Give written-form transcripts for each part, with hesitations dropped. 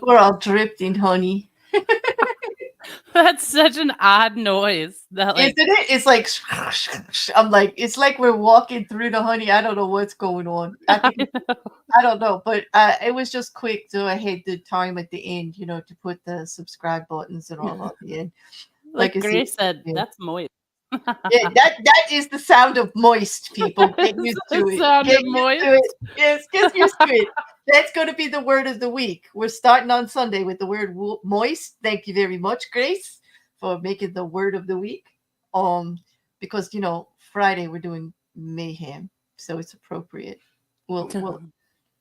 We're all drifting, honey. That's such an odd noise. That like Isn't it? It's like I'm like it's like we're walking through the honey. I don't know what's going on. I think I don't know, but it was just quick. So I had the time at the end, to put the subscribe buttons and all on the end. like Like I said, Grace said, yeah. that's moist. Yeah, that is the sound of moist, people. Get used to The it. sound Get of used moist. to it. Yes, get used to it. That's going to be the word of the week. We're starting on Sunday with the word moist. Thank you very much, Grace, for making the word of the week. Because Friday we're doing mayhem, so it's appropriate. We'll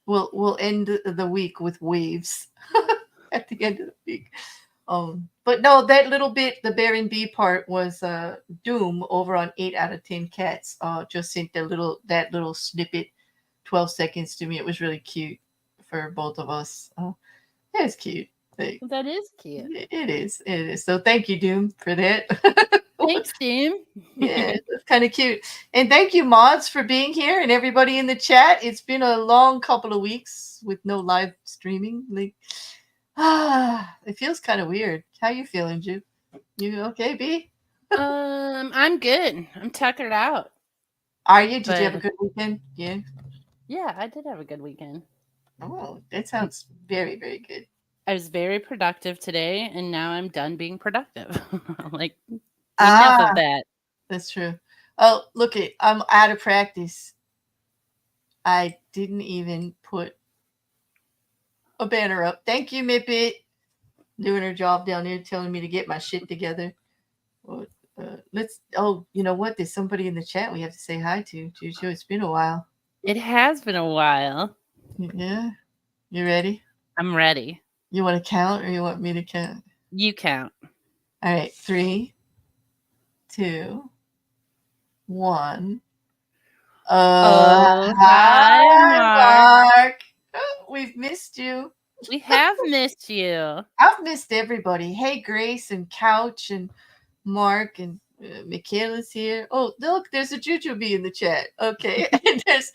we'll we'll end the week with waves at the end of the week. But no, that little bit, the Bear and Bee part was Doom over on 8 out of 10 Cats. Just sent that little snippet, 12 seconds to me. It was really cute for both of us. It's cute. That is cute. It is. It is. So thank you, Doom, for that. Thanks, Doom. Yeah, that's kind of cute. And thank you, mods, for being here and everybody in the chat. It's been a long couple of weeks with no live streaming. It feels kind of weird. How you feeling, Ju? You okay, B? I'm good. I'm tuckered out. Are you? Did you have a good weekend? Yeah. Yeah, I did have a good weekend. Oh, that sounds very, very good. I was very productive today, and now I'm done being productive. Like, enough of that. That's true. Oh, look it. I'm out of practice. I didn't even put a banner up. Thank you, Mippet. Doing her job down there, telling me to get my shit together. Well, you know what? There's somebody in the chat we have to say hi to. JuJu, it's been a while. It has been a while. Yeah. You ready? I'm ready. You want to count or you want me to count? You count. All right. 3, 2, 1. Hi, Mark. Oh, we've missed you. We have missed you. I've missed everybody. Hey, Grace and Couch and Mark and Michaela's here. Oh, look, there's a JuJu bee in the chat. Okay. And there's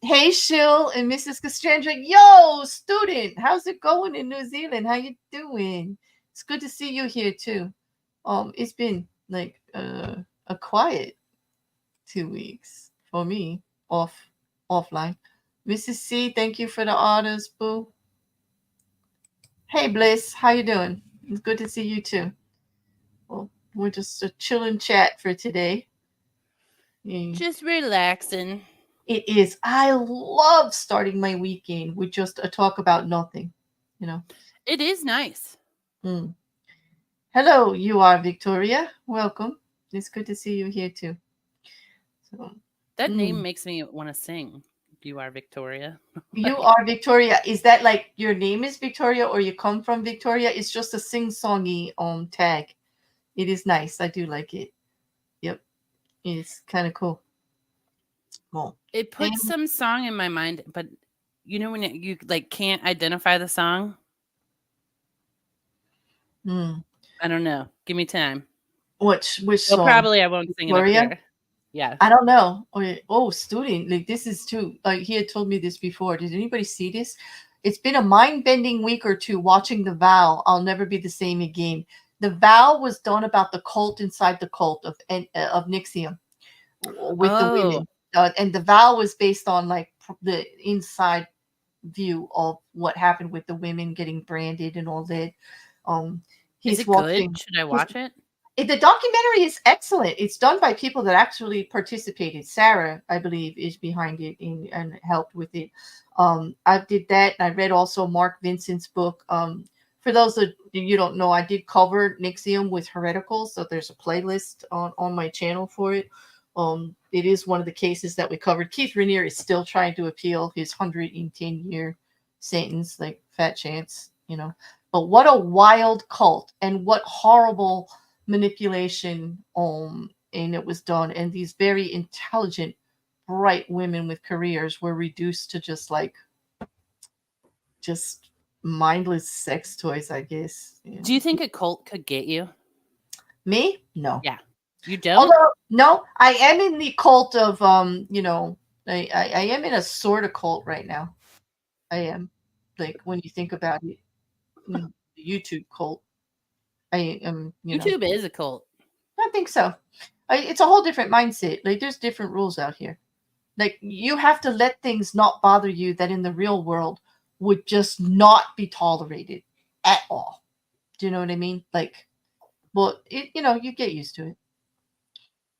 hey, Shill and Mrs. Cassandra. Yo, student, how's it going in New Zealand? How you doing? It's good to see you here too. It's been like a quiet 2 weeks for me offline. Mrs. C, thank you for the orders, boo. Hey, Bliss, how you doing? It's good to see you too. Well, we're just a chilling chat for today. Just relaxing. It is. I love starting my weekend with just a talk about nothing. It is nice. Hello, you are Victoria. Welcome. It's good to see you here too. So that name makes me want to sing. You are Victoria. You are Victoria. Is that like your name is Victoria or you come from Victoria? It's just a sing-songy tag. It is nice. I do like it. Yep. It's kind of cool. Well, it puts some song in my mind, but you know when you like can't identify the song? I don't know. Give me time. Which Well, song? probably I won't sing it up Victoria? here. Yeah. I don't know. Oh, student, like this is too. Like he had told me this before. Did anybody see this? It's been a mind-bending week or two watching The Vow. I'll never be the same again. The Vow was done about the cult inside the cult of Nixium with the Oh, women, and The Vow was based on like the inside view of what happened with the women getting branded and all that. Um, is he's it good? watching. Should I He's watch it? the documentary is excellent. It's done by people that actually participated. Sarah, I believe, is behind it and helped with it. I did that, and I read also Mark Vincent's book. For those that you don't know, I did cover Nixium with Heretical, so there's a playlist on my channel for it. It is one of the cases that we covered. Keith Rainier is still trying to appeal his 110-year sentence, like fat chance, you know. But what a wild cult, and what horrible manipulation and it was done, and these very intelligent, bright women with careers were reduced to just mindless sex toys, I guess, you Do you know. think a cult could get you? Me, no. Yeah. You don't? Although no, I am in the cult of I am in a sort of cult right now. I am, like, when you think about it, in the YouTube cult. I am, YouTube is a cult. I think so. It's a whole different mindset. Like, there's different rules out here. Like, you have to let things not bother you that in the real world would just not be tolerated at all. Do you know what I mean? Like, well, you get used to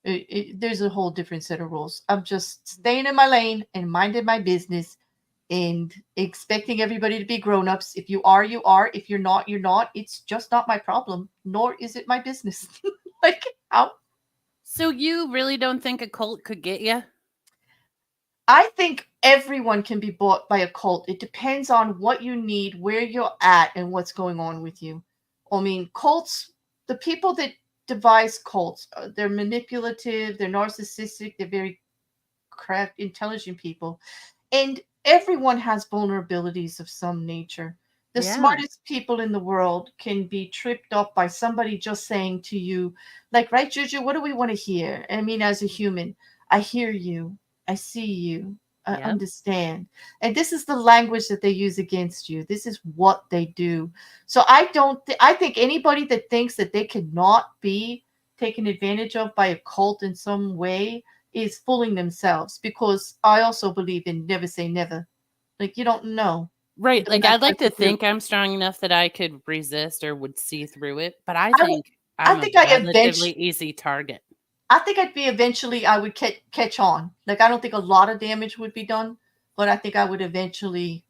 it. There's a whole different set of rules. I'm just staying in my lane and minding my business and expecting everybody to be grown-ups. If you are, you are. If you're not, you're not. It's just not my problem, nor is it my business. Like, how So you really don't think a cult could get you? I think everyone can be bought by a cult. It depends on what you need, where you're at, and what's going on with you. I mean, cults, the people that devise cults, they're manipulative, they're narcissistic, they're very craft, intelligent people. And everyone has vulnerabilities of some nature. The Yeah. smartest people in the world can be tripped up by somebody just saying to you, like, right, Juju, what do we want to hear? I mean, as a human, I hear you, I see you, I Yep. understand. And this is the language that they use against you. This is what they do. So I think anybody that thinks that they cannot be taken advantage of by a cult in some way is fooling themselves, because I also believe in never say never. Like, you don't know. Right. Don't Like have I'd like to persevere. think I'm strong enough that I could resist or would see through it, but I I would, think I I'm a think I relatively eventually easy target. I think I'd be eventually I would catch on. Like, I don't think a lot of damage would be done, but I think I would eventually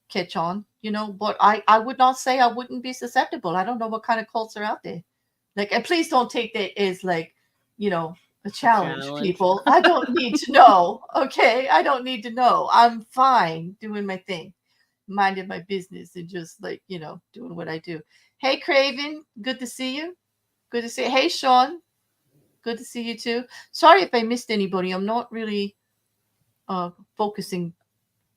catch on, but I would not say I wouldn't be susceptible. I don't know what kind of cults are out there. Like, and please don't take that as like, you know, a A challenge, challenge. people. I don't need to know. Okay. I don't need to know. I'm fine doing my thing, minding my business, and just like, doing what I do. Hey, Craven, good to see you. Good to see you. Hey, Sean, good to see you too. Sorry if I missed anybody. I'm not really focusing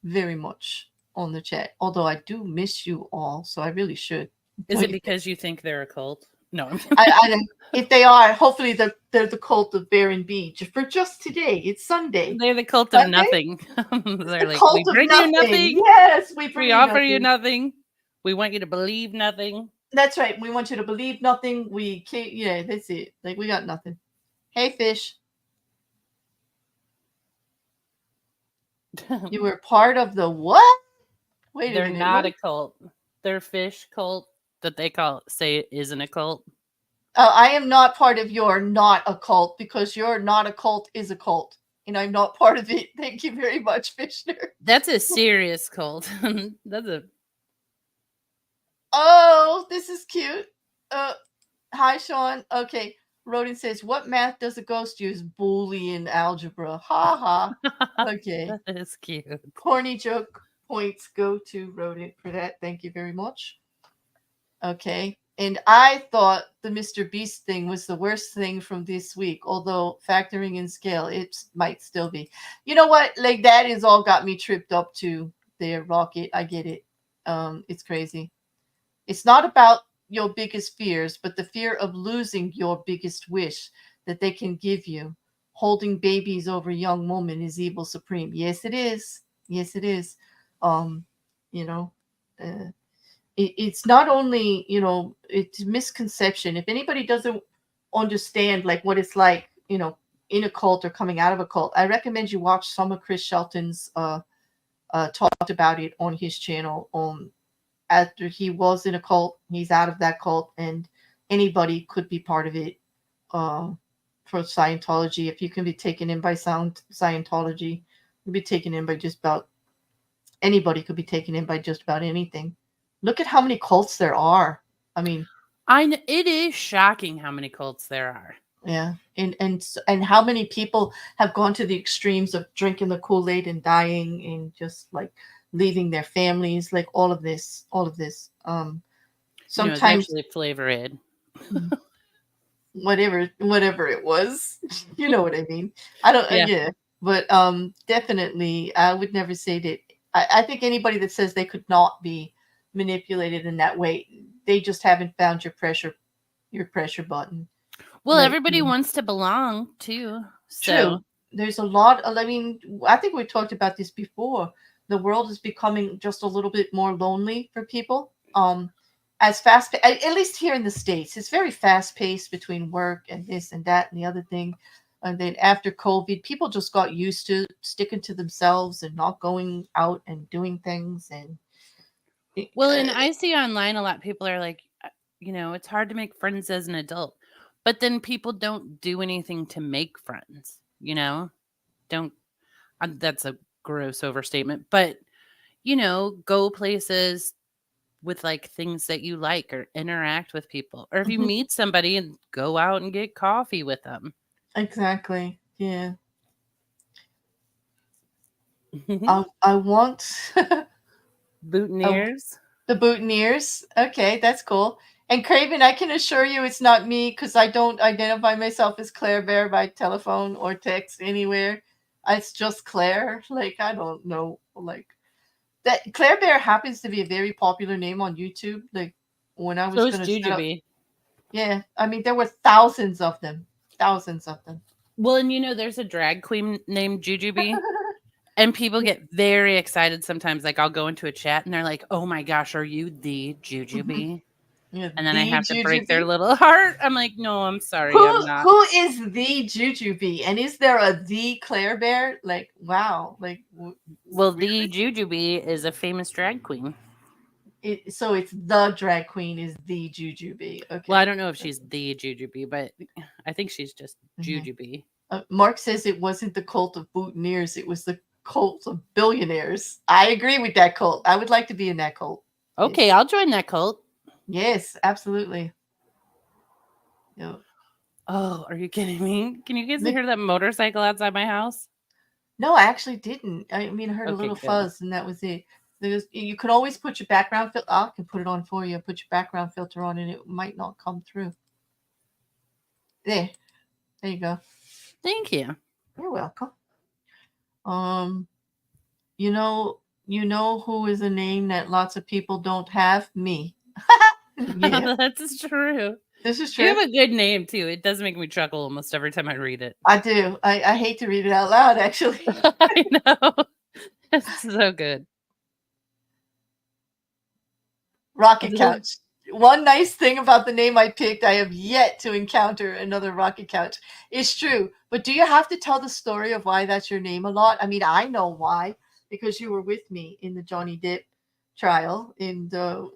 very much on the chat, although I do miss you all, so I really should. Is Don't it you think? because you think they're a cult? No, I'm I don't. If they are, hopefully they're the cult of Barren Beach for just today. It's Sunday, they're the cult of Sunday. nothing. It's They're the like, we cult of bring you nothing. nothing. Yes, we bring We you offer you nothing. nothing. We want you to believe nothing. That's right. We want you to believe nothing. We can't. Yeah, that's it. Like, we got nothing. Hey, fish, you were part of the what? Wait a They're minute. What? not a cult. They're fish cult that they say it isn't a cult. I am not part of your not a cult, because your not a cult is a cult, and I'm not part of it. Thank you very much, Fishner. That's a serious cult. That's a Oh, this is cute. Uh, Hi, Sean. Okay. Rodin says, what math does a ghost use? Boolean algebra. Ha ha. Okay. that is cute. Corny joke points go to Rodin for that. Thank you very much. Okay. And I thought the Mr. Beast thing was the worst thing from this week, although factoring in scale, it might still be. You know what? Like, that is all got me tripped up to their rocket. I get it. It's crazy. It's not about your biggest fears, but the fear of losing your biggest wish that they can give you. Holding babies over young women is evil supreme. Yes, it is. Yes, it is. Um, you know, uh, it's not only, it's misconception. If anybody doesn't understand like what it's like, in a cult or coming out of a cult, I recommend you watch some of Chris Shelton's talked about it on his channel. After he was in a cult, he's out of that cult, and anybody could be part of it. uh, for Scientology, if you can be taken in by Scientology, you'll be taken in by just about anybody. Could be taken in by just about anything. Look at how many cults there are. I mean, It is shocking how many cults there are. yeah, and how many people have gone to the extremes of drinking the Kool-Aid and dying and just like leaving their families, like all of this. It's Sometimes actually Flavor Aid. whatever it was, you know what I mean. I don't, Yeah. yeah, but definitely, I would never say that. I think anybody that says they could not be manipulated in that way, they just haven't found your pressure button. Well, Like, everybody wants to belong too. true. So, There's a lot. I mean, I think we talked about this before. The world is becoming just a little bit more lonely for people. As fast, at least here in the States, it's very fast paced between work and this and that and the other thing. And then after COVID, people just got used to sticking to themselves and not going out and doing things. And well, and I see online a lot of people are like, it's hard to make friends as an adult. But then people don't do anything to make friends, Don't that's a gross overstatement, but go places with like things that you like or interact with people. Or if you meet somebody and go out and get coffee with them. exactly, yeah. I want Boutonnieres. the boutonnieres. Okay, that's cool. And Craven, I can assure you it's not me because I don't identify myself as Claire Bear by telephone or text anywhere. It's just Claire. Like, I don't know. Like, that Claire Bear happens to be a very popular name on YouTube. Like, when I So was is going to set up. JuJu. Yeah, I mean, there were thousands of them. Thousands of them. Well, and there's a drag queen named JuJu. And people get very excited sometimes. Like I'll go into a chat and they're like, "Oh my gosh, are you the JuJu?" Yeah, And then I the have to break their Jujubee. little heart. I'm like, "No, I'm sorry, I'm not." Who is the Jujubee? And is there a the Claire Bear? Like, wow. Like, Well, the really? JuJu is a famous drag queen. So it's the drag queen is the Jujubee. Well, I Okay. don't know if she's the JuJu, but I think she's just Mhm. JuJu. Mark says it wasn't the cult of boutonnieres, it was the cult of billionaires. I agree with that cult. I would like to be in that cult. Okay, Yes. I'll join that cult. Yes, absolutely. Yeah. Oh, are you kidding me? Can you guys Mick- hear that motorcycle outside my house? No, I actually didn't. I mean, I heard a Okay, little good. fuzz, and that was it. You can always put your background filter. I can put it on for you. Put your background filter on, and it might not come through. There, there you go. Thank you. You're welcome. Um, you know, you know who is a name that lots of people don't have? Me. Yeah, That's true. this is You true. have a good name too. It does make me chuckle almost every time I read it. I do. I hate to read it out loud, actually. I know. It's so good. Rocket Couch. One nice thing about the name I picked, I have yet to encounter another Rocket Couch. It's true. But do you have to tell the story of why that's your name a lot? I mean, I know why, because you were with me in the Johnny Depp trial, and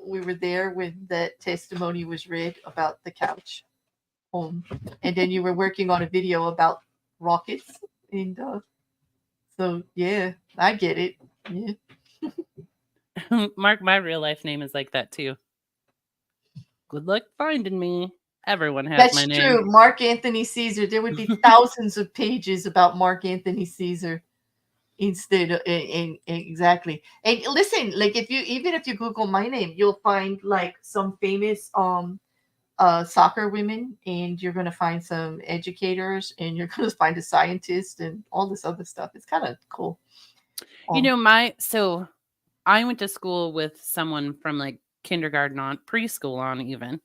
we were there when that testimony was read about the couch. And then you were working on a video about rockets. And so, yeah, I get it. Yeah. Mark, my real life name is like that too. Good luck finding me. Everyone has my That's name. true. Mark Anthony Caesar. There would be thousands of pages about Mark Anthony Caesar instead of exactly. And listen, like if you even if you Google my name, you'll find like some famous soccer women, and you're gonna find some educators, and you're gonna find a scientist and all this other stuff. It's kind of cool. You Um, know, so I went to school with someone from like kindergarten on, preschool on even.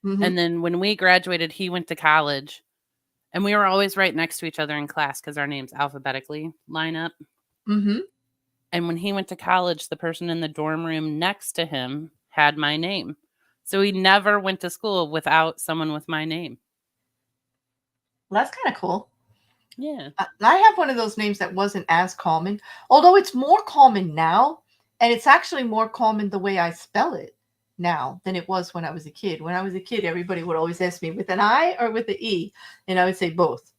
Mm-hmm. And then when we graduated, he went to college. And we were always right next to each other in class because our names alphabetically line up. Mm-hmm. And when he went to college, the person in the dorm room next to him had my name. So he never went to school without someone with my name. Well, that's kind of cool. Yeah. I have one of those names that wasn't as common, although it's more common now. And it's actually more common the way I spell it now than it was when I was a kid. When I was a kid, everybody would always ask me with an I or with an E. And I would say both.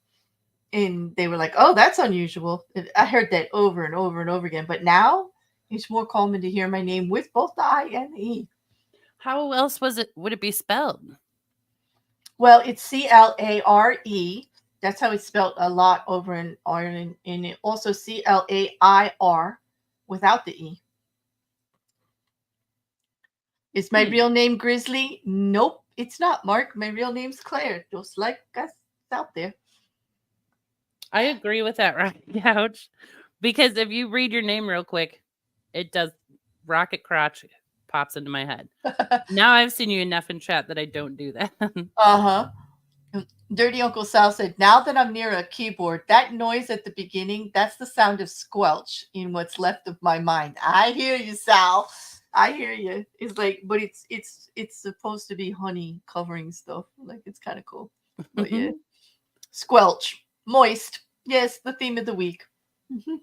And they were like, oh, that's unusual. And I heard that over and over and over again. But now it's more common to hear my name with both the I and the E. How else would it be spelled? Well, it's Clare. That's how it's spelled a lot over in Ireland. And it also Clair without the E. Is my real name Grizzly? Nope, it's not, Mark. My real name's Claire, just like us out there. I agree with that, Rocket Couch. Because if you read your name real quick, it does. Rocket Crotch pops into my head. Now I've seen you enough in chat that I don't do that. Uh-huh. Dirty Uncle Sal said, now that I'm near a keyboard, that noise at the beginning, that's the sound of squelch in what's left of my mind. I hear you, Sal. I hear you. It's like, but it's supposed to be honey covering stuff. Like, it's kind of cool. But yeah. Squelch. Moist. Yes, the theme of the week. Mm-hmm.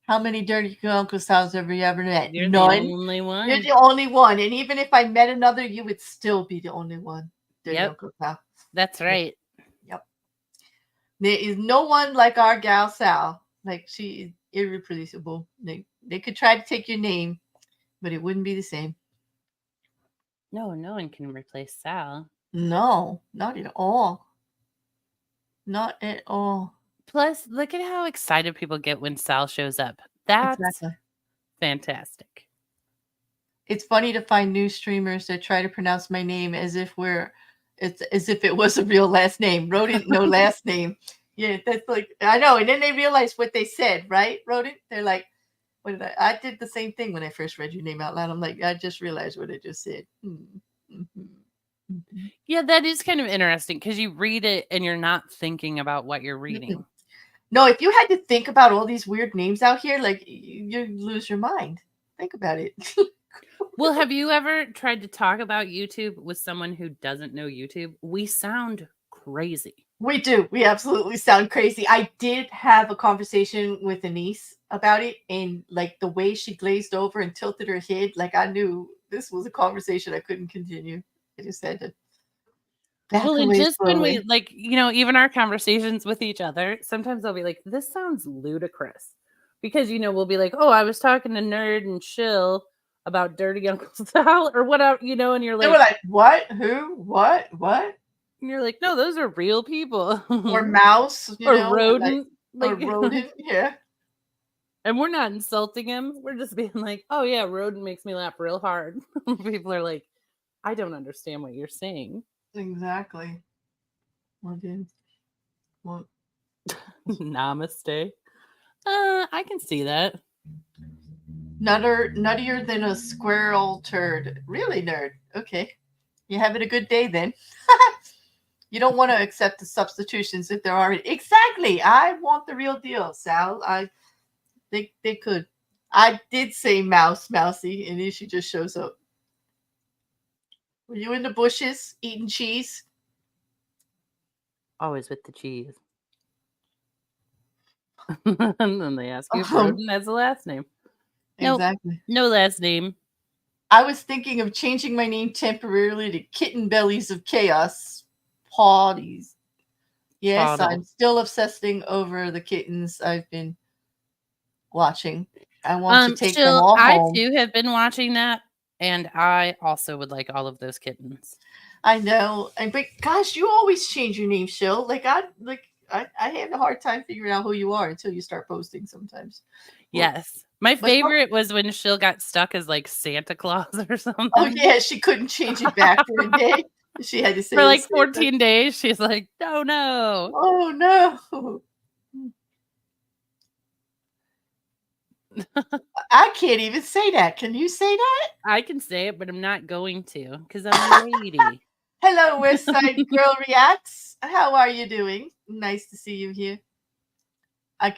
How many Dirty Uncle Sals have you ever met? You're None. the only one. You're the only one. And even if I met another, you would still be the only one. Dirty Uncle Sal. That's right. Yep. There is no one like our gal Sal. Like, she is irreplaceable. They could try to take your name, but it wouldn't be the same. No one can replace Sal. No, not at all. Not at all. Plus, look at how excited people get when Sal shows up. That's fantastic. It's funny to find new streamers that try to pronounce my name as if it was a real last name. Rodent, no last name. Yeah, that's like, I know. And then they realize what they said, right, Rodent? They're like, what did I did the same thing when I first read your name out loud. I'm like, I just realized what I just said. Mm-hmm. Mm-hmm. Yeah, that is kind of interesting because you read it and you're not thinking about what you're reading. Mm-hmm. No, if you had to think about all these weird names out here, like, you lose your mind. Think about it. Well, have you ever tried to talk about YouTube with someone who doesn't know YouTube? We sound crazy. We do. We absolutely sound crazy. I did have a conversation with a niece about it, and like the way she glazed over and tilted her head, like I knew this was a conversation I couldn't continue. I just had to back away. And just slowly. when we, like, even our conversations with each other, sometimes I'll be like, this sounds ludicrous. Because, we'll be like, oh, I was talking to Nerd and Shill about Dirty Uncle Sal or whatever, and you're like, they were like, what? Who? What? And you're like, no, those are real people. Or mouse, or rodent. or rodent, yeah. And we're not insulting him. We're just being like, oh yeah, rodent makes me laugh real hard. People are like, I don't understand what you're saying. Exactly. Well, dude. Well. Namaste. I can see that. Nuttier than a squirrel turd. Really, Nerd? Okay. You having a good day then? You don't want to accept the substitutions if they're already. Exactly. I want the real deal, Sal. They could. I did say mousy, and then she just shows up. Were you in the bushes eating cheese? Always with the cheese. And then they ask you if rodent has a last name. Exactly. No last name. I was thinking of changing my name temporarily to Kitten Bellies of Chaos. Potties. Yes, I'm still obsessing over the kittens I've been watching. I want to take them all home. I too have been watching that, and I also would like all of those kittens. I know, but gosh, you always change your name, Shill. I have a hard time figuring out who you are until you start posting sometimes. Yes. My favorite was when Shill got stuck as like Santa Claus or something. Oh yeah, she couldn't change it back for a day. She had to say for like 14 days. She's like, oh no. I can't even say that. Can you say that? I can say it, but I'm not going to because I'm a lady. Hello, West Side Girl Reacts. How are you doing? Nice to see you here. I,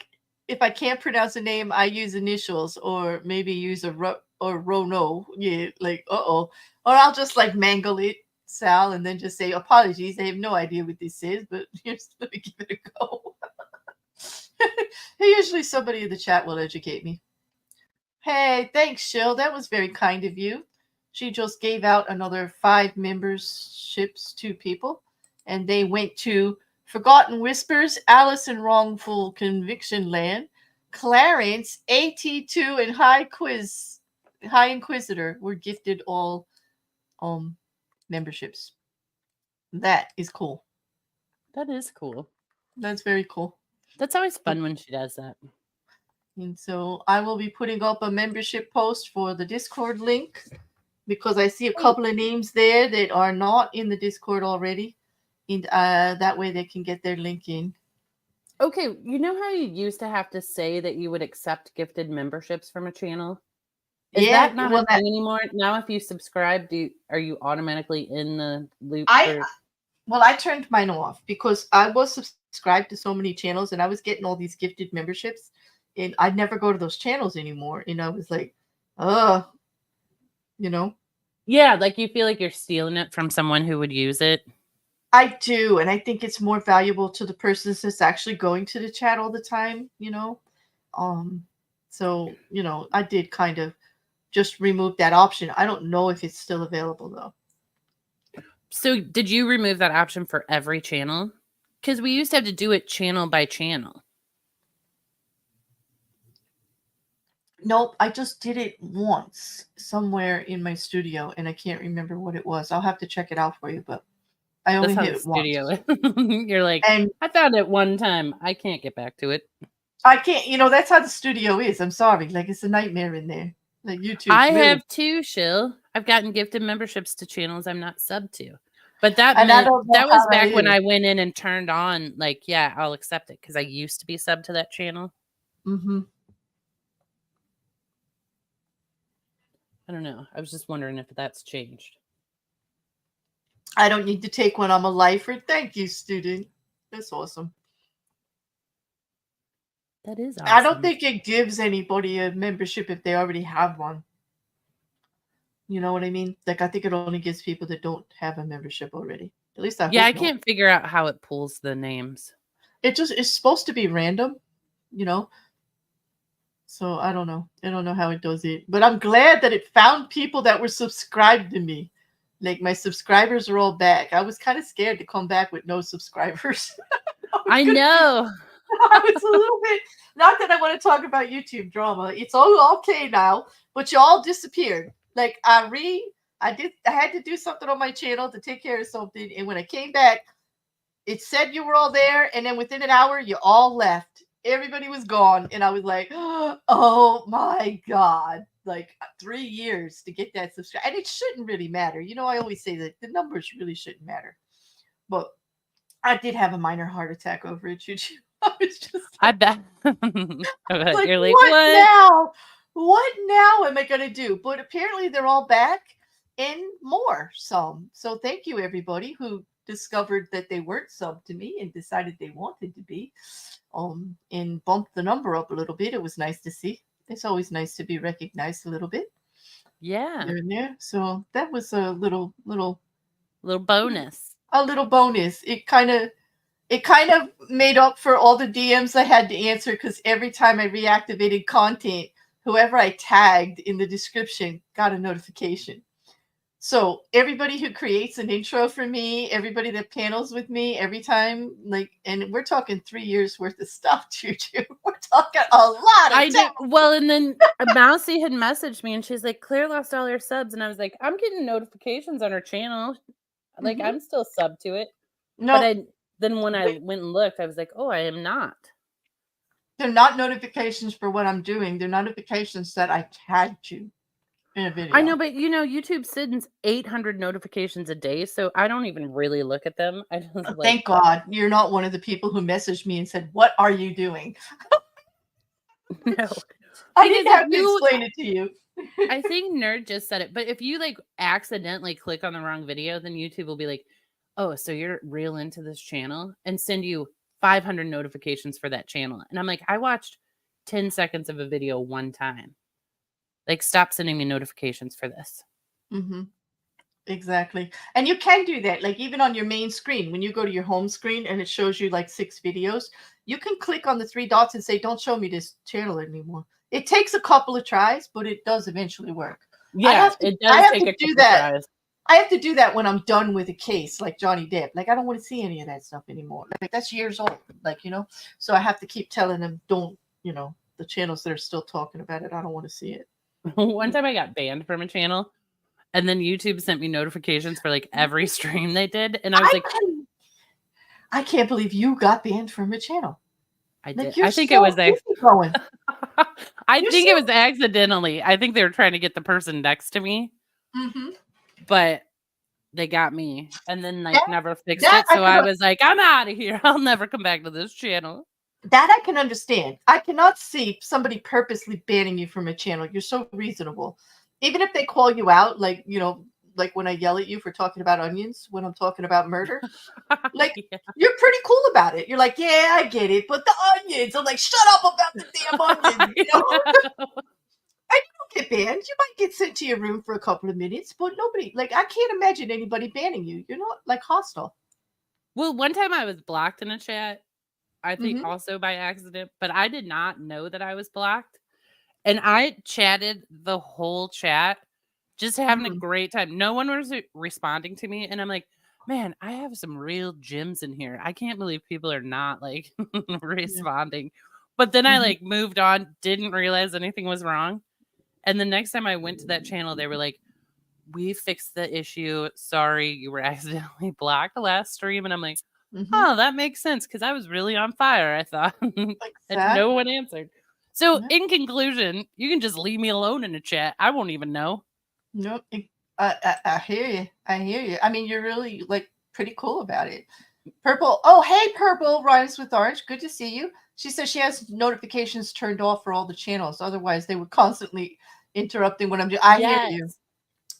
if I can't pronounce a name, I use initials or maybe use a or Rono. Yeah, like or I'll just like mangle it, Sal, and then just say apologies. I have no idea what this is, but here's let me give it a go. Usually somebody in the chat will educate me. Hey, thanks, Shill. That was very kind of you. She just gave out another 5 memberships to people, and they went to Forgotten Whispers, Alice in Wrongful Conviction Land, Clarence, AT2, and High Inquisitor were gifted all memberships. That is cool. That is cool. That's very cool. That's always fun when she does that. And so I will be putting up a membership post for the Discord link because I see a couple of names there that are not in the Discord already. And that way they can get their link in. Okay, you know how you used to have to say that you would accept gifted memberships from a channel? Is that not a thing anymore? Now if you subscribe, are you automatically in the loop? Well, I turned mine off because I was subscribed to so many channels and I was getting all these gifted memberships. And I'd never go to those channels anymore. And I was like, you know? Yeah, like you feel like you're stealing it from someone who would use it. I do. And I think it's more valuable to the person that's actually going to the chat all the time, you know? So, you know, I did kind of just remove that option. I don't know if it's still available though. So did you remove that option for every channel? Because we used to have to do it channel by channel. Nope, I just did it once somewhere in my studio, and I can't remember what it was. I'll have to check it out for you, but I only hit it once. You're like, and I found it one time. I can't get back to it. I can't, you know, that's how the studio is. I'm sorry. Like, it's a nightmare in there. Like, YouTube. I have too, Shill. I've gotten gifted memberships to channels I'm not subbed to. But that was back when I went in and turned on, like, yeah, I'll accept it because I used to be subbed to that channel. Mm-hmm. I don't know. I was just wondering if that's changed. I don't need to take one. I'm a lifer. Thank you, student. That's awesome. That is awesome. I don't think it gives anybody a membership if they already have one. You know what I mean? Like, I think it only gives people that don't have a membership already. At least I hope I can't figure out how it pulls the names. It's supposed to be random, you know? So I don't know. I don't know how it does it. But I'm glad that it found people that were subscribed to me. Like, my subscribers are all back. I was kind of scared to come back with no subscribers. I know. I was a little bit, not that I want to talk about YouTube drama. It's all okay now, but you all disappeared. Like, I had to do something on my channel to take care of something. And when I came back, it said you were all there. And then within an hour, you all left. Everybody was gone. And I was like, oh my God. Like 3 years to get that subscribe. And it shouldn't really matter. You know, I always say that the numbers really shouldn't matter. But I did have a minor heart attack over it, JuJu. I was just I bet. like, you're like, what now? What now am I going to do? But apparently they're all back and more some. So thank you, everybody who discovered that they weren't subbed to me and decided they wanted to be, and bumped the number up a little bit. It was nice to see. It's always nice to be recognized a little bit. Yeah. Here and there. So that was a little bonus. A little bonus. It kind of made up for all the DMs I had to answer because every time I reactivated content, whoever I tagged in the description got a notification. So everybody who creates an intro for me, everybody that panels with me every time, like, and we're talking 3 years worth of stuff, JuJu. We're talking a lot of time. Well, and then Mousy had messaged me and she's like, Claire lost all her subs. And I was like, I'm getting notifications on her channel. Like, I'm still subbed to it. No. But then when I went and looked, I was like, oh, I am not. They're not notifications for what I'm doing. They're notifications that I tagged you in a video. I know, but you know, YouTube sends 800 notifications a day, so I don't even really look at them. I just Thank God you're not one of the people who messaged me and said, "What are you doing?" No. I didn't have to explain it to you. I think Nerd just said it, but if you like accidentally click on the wrong video, then YouTube will be like, oh, so you're real into this channel, and send you 500 notifications for that channel. And I'm like, I watched 10 seconds of a video one time. Like, stop sending me notifications for this. Mm-hmm. Exactly. And you can do that. Like even on your main screen, when you go to your home screen and it shows you like 6 videos, you can click on the 3 dots and say, don't show me this channel anymore. It takes a couple of tries, but it does eventually work. Yeah, it does take a couple tries. I have to do that when I'm done with a case like Johnny Depp. Like I don't want to see any of that stuff anymore. Like that's years old. Like, so I have to keep telling them, don't, the channels that are still talking about it, I don't want to see it. One time I got banned from a channel. And then YouTube sent me notifications for like every stream they did. And I was I can't believe you got banned from a channel. I did. I think it was it was accidentally. I think they were trying to get the person next to me. Mm-hmm. But they got me and then never fixed it. So I was like, I'm out of here. I'll never come back to this channel. That I can understand. I cannot see somebody purposely banning you from a channel. You're so reasonable. Even if they call you out, like, like when I yell at you for talking about onions, when I'm talking about murder, like you're pretty cool about it. You're like, yeah, I get it. But the onions, I'm like, shut up about the damn onions. I don't get banned. You might get sent to your room for a couple of minutes, but nobody, like, I can't imagine anybody banning you. You're not like hostile. Well, one time I was blocked in a chat, I think also by accident, but I did not know that I was blocked. And I chatted the whole chat, just having a great time. No one was responding to me. And I'm like, man, I have some real gems in here. I can't believe people are not like responding. But then I like moved on, didn't realize anything was wrong. And the next time I went to that channel, they were like, we fixed the issue. Sorry, you were accidentally blocked the last stream. And I'm like, oh, that makes sense. Because I was really on fire, I thought. And no one answered. So in conclusion, you can just leave me alone in the chat. I won't even know. Nope. I hear you. I hear you. I mean, you're really like pretty cool about it. Purple. Oh, hey, Purple rhymes with orange. Good to see you. She says she has notifications turned off for all the channels. Otherwise, they would constantly interrupting what I'm doing. I hear you.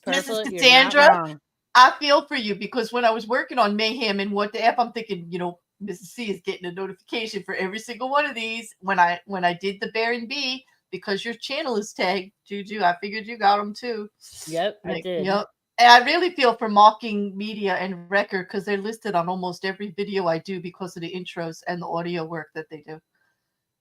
Purple, Mrs. Cassandra, I feel for you because when I was working on Mayhem and What the F, I'm thinking, Mrs. C is getting a notification for every single one of these. When I did the Baron B, because your channel is tagged, JuJu, I figured you got them too. Yep, I did. Yep. And I really feel for Mocking Media and Record because they're listed on almost every video I do because of the intros and the audio work that they do.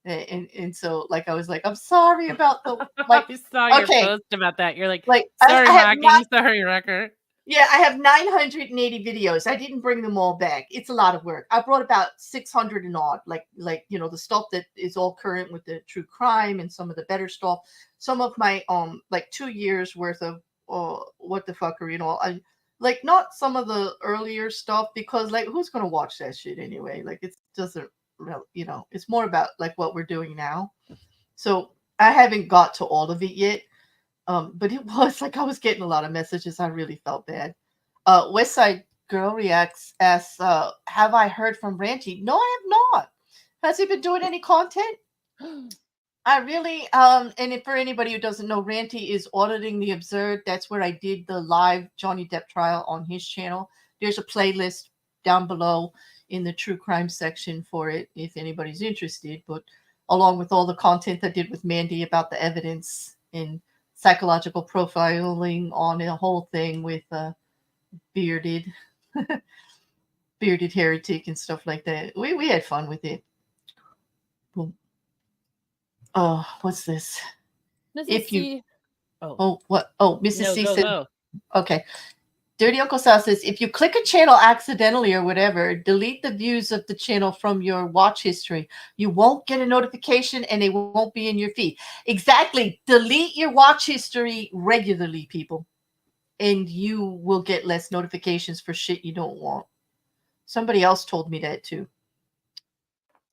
And so, like, I was like, I'm sorry about the like. I saw your post about that. You're like sorry, I Mocking, sorry, Record. Yeah, I have 980 videos. I didn't bring them all back. It's a lot of work. I brought about 600 and odd, like the stuff that is all current with the true crime and some of the better stuff. Some of my like 2 years worth of what the fuckery and all. I like not some of the earlier stuff because like who's gonna watch that shit anyway? Like it doesn't really, it's more about like what we're doing now. So I haven't got to all of it yet. But it was like I was getting a lot of messages. I really felt bad. West Side Girl asks, have I heard from Ranty? No, I have not. Has he been doing any content? I really, and for anybody who doesn't know, Ranty is auditing the absurd. That's where I did the live Johnny Depp trial on his channel. There's a playlist down below in the true crime section for it if anybody's interested. But along with all the content I did with Mandy about the evidence and psychological profiling on the whole thing with bearded heretic and stuff like that. We had fun with it. Oh, what's this? Mrs. C. What? Oh, Mrs. C said. Go. Okay. Dirty Uncle Sal says, if you click a channel accidentally or whatever, delete the views of the channel from your watch history. You won't get a notification and they won't be in your feed. Exactly. Delete your watch history regularly, people. And you will get less notifications for shit you don't want. Somebody else told me that too.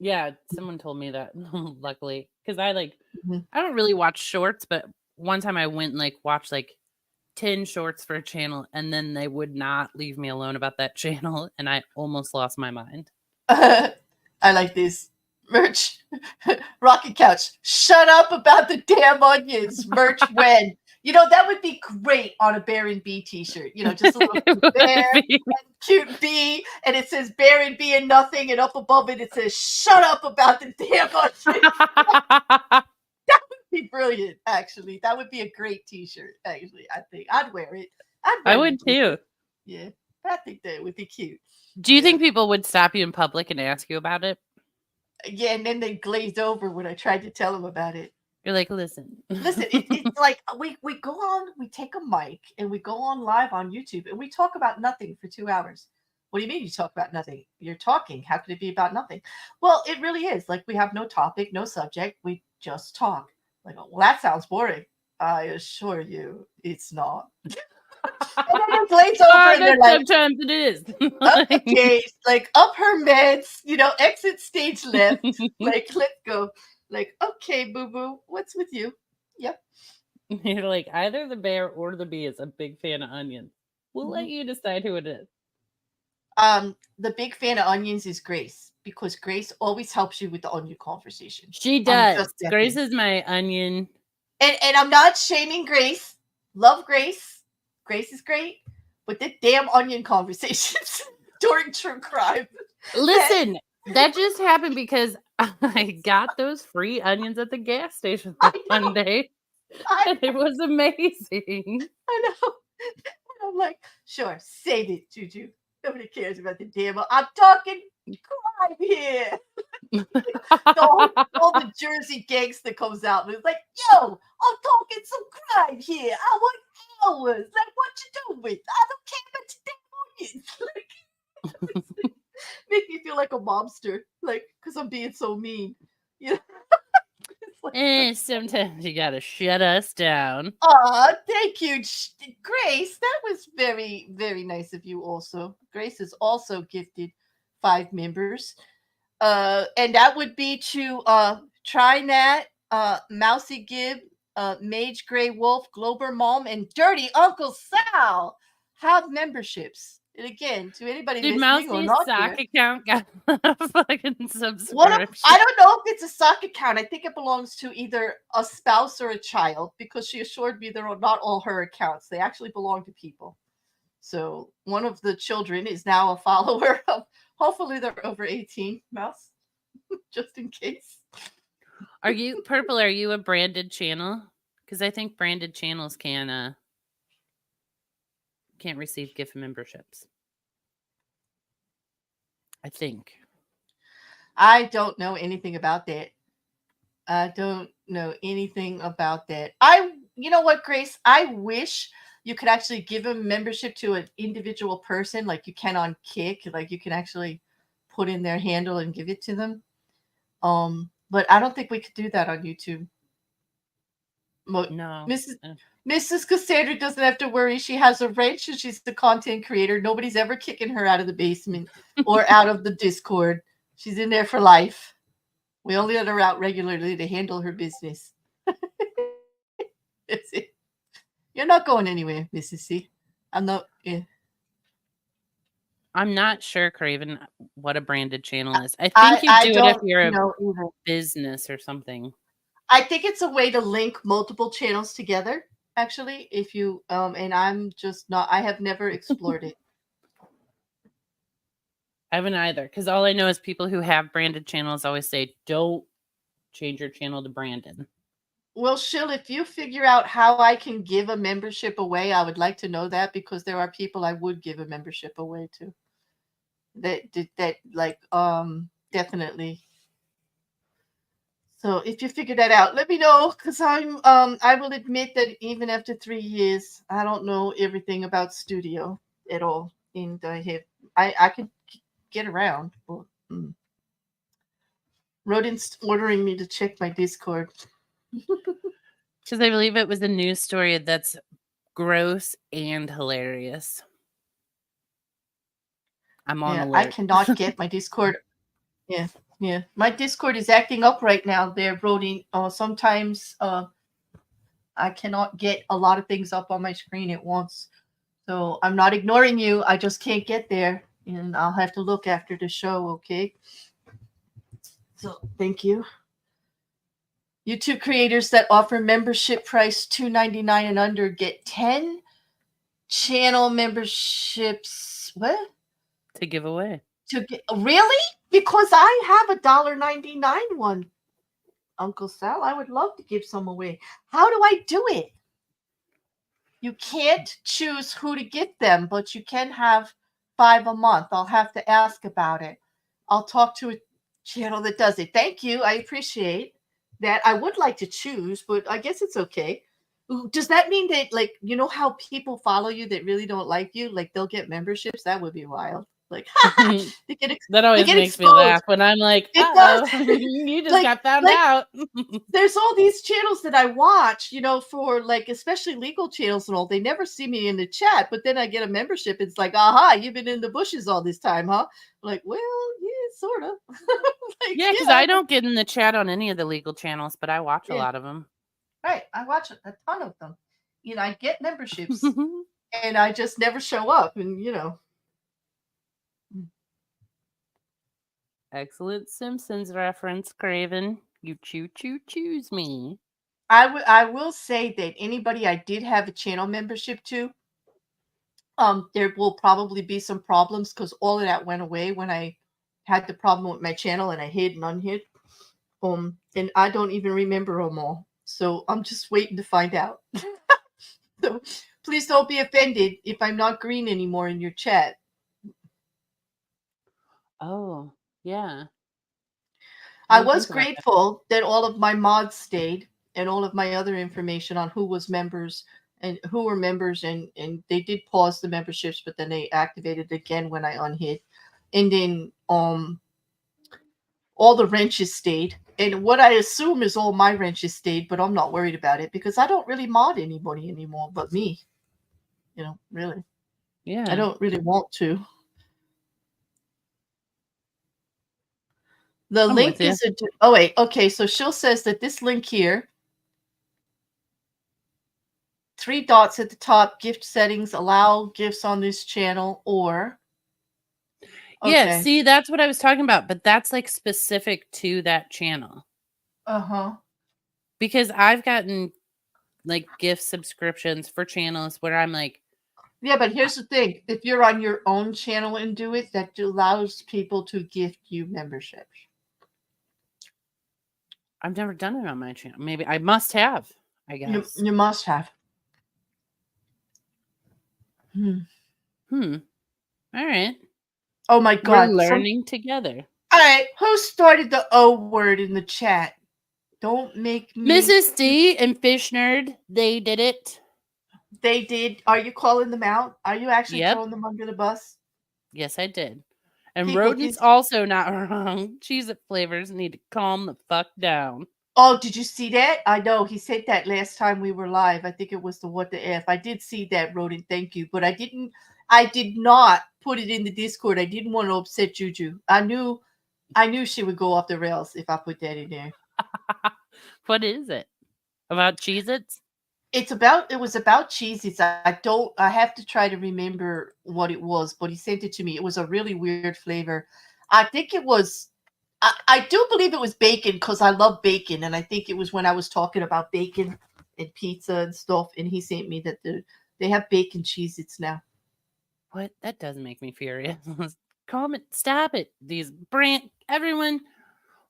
Yeah, someone told me that, luckily. Because I don't really watch shorts, but one time I went and watched 10 shorts for a channel, and then they would not leave me alone about that channel, and I almost lost my mind. I like this. Merch. Rocket Couch. Shut up about the damn onions. Merch when? That would be great on a Bear and Bee t-shirt. Just a little It cute bear, would be. cute bee, and it says Bear and Bee and nothing, and up above it says shut up about the damn onions. Be brilliant, actually. That would be a great t-shirt, actually. I think I'd wear it. I would too. Yeah, I think that would be cute. Do you think people would stop you in public and ask you about it? Yeah, and then they glazed over when I tried to tell them about it. You're like, listen. It's like we go on, we take a mic and we go on live on YouTube and we talk about nothing for 2 hours. What do you mean you talk about nothing? You're talking. How could it be about nothing? Well, it really is. Like we have no topic, no subject. We just talk. Like, well, that sounds boring. I assure you, it's not. And then it glaze over and they're like, sometimes it is. okay, like up her meds, exit stage left. Like, let's go. Like, okay, boo boo, what's with you? Yep. You're like, either the bear or the bee is a big fan of onions. We'll let you decide who it is. The big fan of onions is Grace because Grace always helps you with the onion conversation. She does. Grace is my onion. And I'm not shaming Grace. Love Grace. Grace is great. But the damn onion conversations during true crime. Listen, that just happened because I got those free onions at the gas station one day. And it was amazing. I know. And I'm like, sure, save it, JuJu. Nobody cares about the damn. I'm talking crime here. all the Jersey gangster comes out and it's like, yo, I'm talking some crime here. I want hours. Like, what you doing? I don't care about your damn onions. Like, make me feel like a mobster, like, because I'm being so mean. Like, sometimes you gotta shut us down. Thank you, Grace. That was very, very nice of you. Also, Grace is also gifted 5 members, and that would be to Trinat, Mousy Gib, Mage Grey Wolf, Glober Mom, and Dirty Uncle Sal have memberships. And again, to anybody Did listening or Mousy's not sock here, account got a fucking subscription? I don't know if it's a sock account. I think it belongs to either a spouse or a child because she assured me they're not all her accounts. They actually belong to people. So one of the children is now a follower of. Hopefully they're over 18. Mouse, just in case. Are you Purple? Are you a branded channel? Because I think branded channels can't receive gift memberships. I think. I don't know anything about that. I don't know anything about that. You know what, Grace? I wish you could actually give a membership to an individual person like you can on Kick. Like you can actually put in their handle and give it to them. But I don't think we could do that on YouTube. No. Mrs. Cassandra doesn't have to worry. She has a wrench and she's the content creator. Nobody's ever kicking her out of the basement or out of the Discord. She's in there for life. We only let her out regularly to handle her business. That's it. You're not going anywhere, Mrs. C. I'm not. Yeah. I'm not sure, Craven, what a branded channel is. I think you do it if you're a business or something. I think it's a way to link multiple channels together. Actually, if you and I'm just not. I have never explored it. I haven't either, because all I know is people who have branded channels always say, "Don't change your channel to branded." Well, Shill, if you figure out how I can give a membership away, I would like to know that because there are people I would give a membership away to. That like definitely. So if you figure that out, let me know because I will admit that even after 3 years, I don't know everything about studio at all. And I could get around. But, Rodin's ordering me to check my Discord. Because I believe it was a news story that's gross and hilarious. I'm on alert. I cannot get my Discord. Yeah. My Discord is acting up right now. They're Rodin. Sometimes I cannot get a lot of things up on my screen at once. So I'm not ignoring you. I just can't get there. And I'll have to look after the show, okay? So thank you. YouTube creators that offer membership price $2.99 and under get 10 channel memberships. What? To give away. Really? Because I have a $1.99 one. Uncle Sal, I would love to give some away. How do I do it? You can't choose who to get them, but you can have 5 a month. I'll have to ask about it. I'll talk to a channel that does it. Thank you. I appreciate that. I would like to choose, but I guess it's okay. Does that mean that, like, you know how people follow you that really don't like you? Like, they'll get memberships? That would be wild. Like, they get That they always get makes me exposed. laugh when I'm like, It does. you just Like, got found out. there's all these channels that I watch, you know, for like especially legal channels and all. They never see me in the chat, but then I get a membership. It's like, aha, you've been in the bushes all this time, huh? I'm like, well, yeah, sort of. Like, Yeah, because I don't get in the chat on any of the legal channels, but I watch a lot of them. Right. I watch a ton of them. You know, I get memberships and I just never show up. And, you know. Excellent Simpsons reference, Craven. You choose me. I will say that anybody I did have a channel membership to, there will probably be some problems because all of that went away when I had the problem with my channel and I hid and unhid. And I don't even remember them all. So I'm just waiting to find out. So please don't be offended if I'm not green anymore in your chat. Oh, yeah. I was grateful that all of my mods stayed and all of my other information on who was members and who were members, and they did pause the memberships, but then they activated again when I unhid. And then all the wrenches stayed. And what I assume is all my wrenches stayed, but I'm not worried about it because I don't really mod anybody anymore but me. You know, really. Yeah. I don't really want to. The link is oh wait, okay, so Shill says that this link here, 3 dots at the top, gift settings, allow gifts on this channel, or yeah, see, that's what I was talking about, but that's like specific to that channel. Because I've gotten like gift subscriptions for channels where I'm like, yeah, but here's the thing. If you're on your own channel and do it, that allows people to gift you memberships. I've never done it on my channel. Maybe I must have, I guess. You must have. All right. Oh my God. We're learning together. All right. Who started the O word in the chat? Don't make me. Mrs. D and Fish Nerd, they did it. They did. Are you calling them out? Are you actually throwing them under the bus? Yes, I did. And Rodent's also not wrong. Cheez-It flavors need to calm the fuck down. Oh, did you see that? I know he said that last time we were live. I think it was the what the F. I did see that, Rodent. Thank you. But I did not put it in the Discord. I didn't want to upset JuJu. I knew she would go off the rails if I put that in there. What is it? About Cheez-Its? It was about Cheez-Its. I have to try to remember what it was, but he sent it to me. It was a really weird flavor. I think it was I do believe it was bacon because I love bacon, and I think it was when I was talking about bacon and pizza and stuff, and he sent me that they have bacon Cheez-Its now. What? That does make me furious. Calm it. Stop it. Everyone,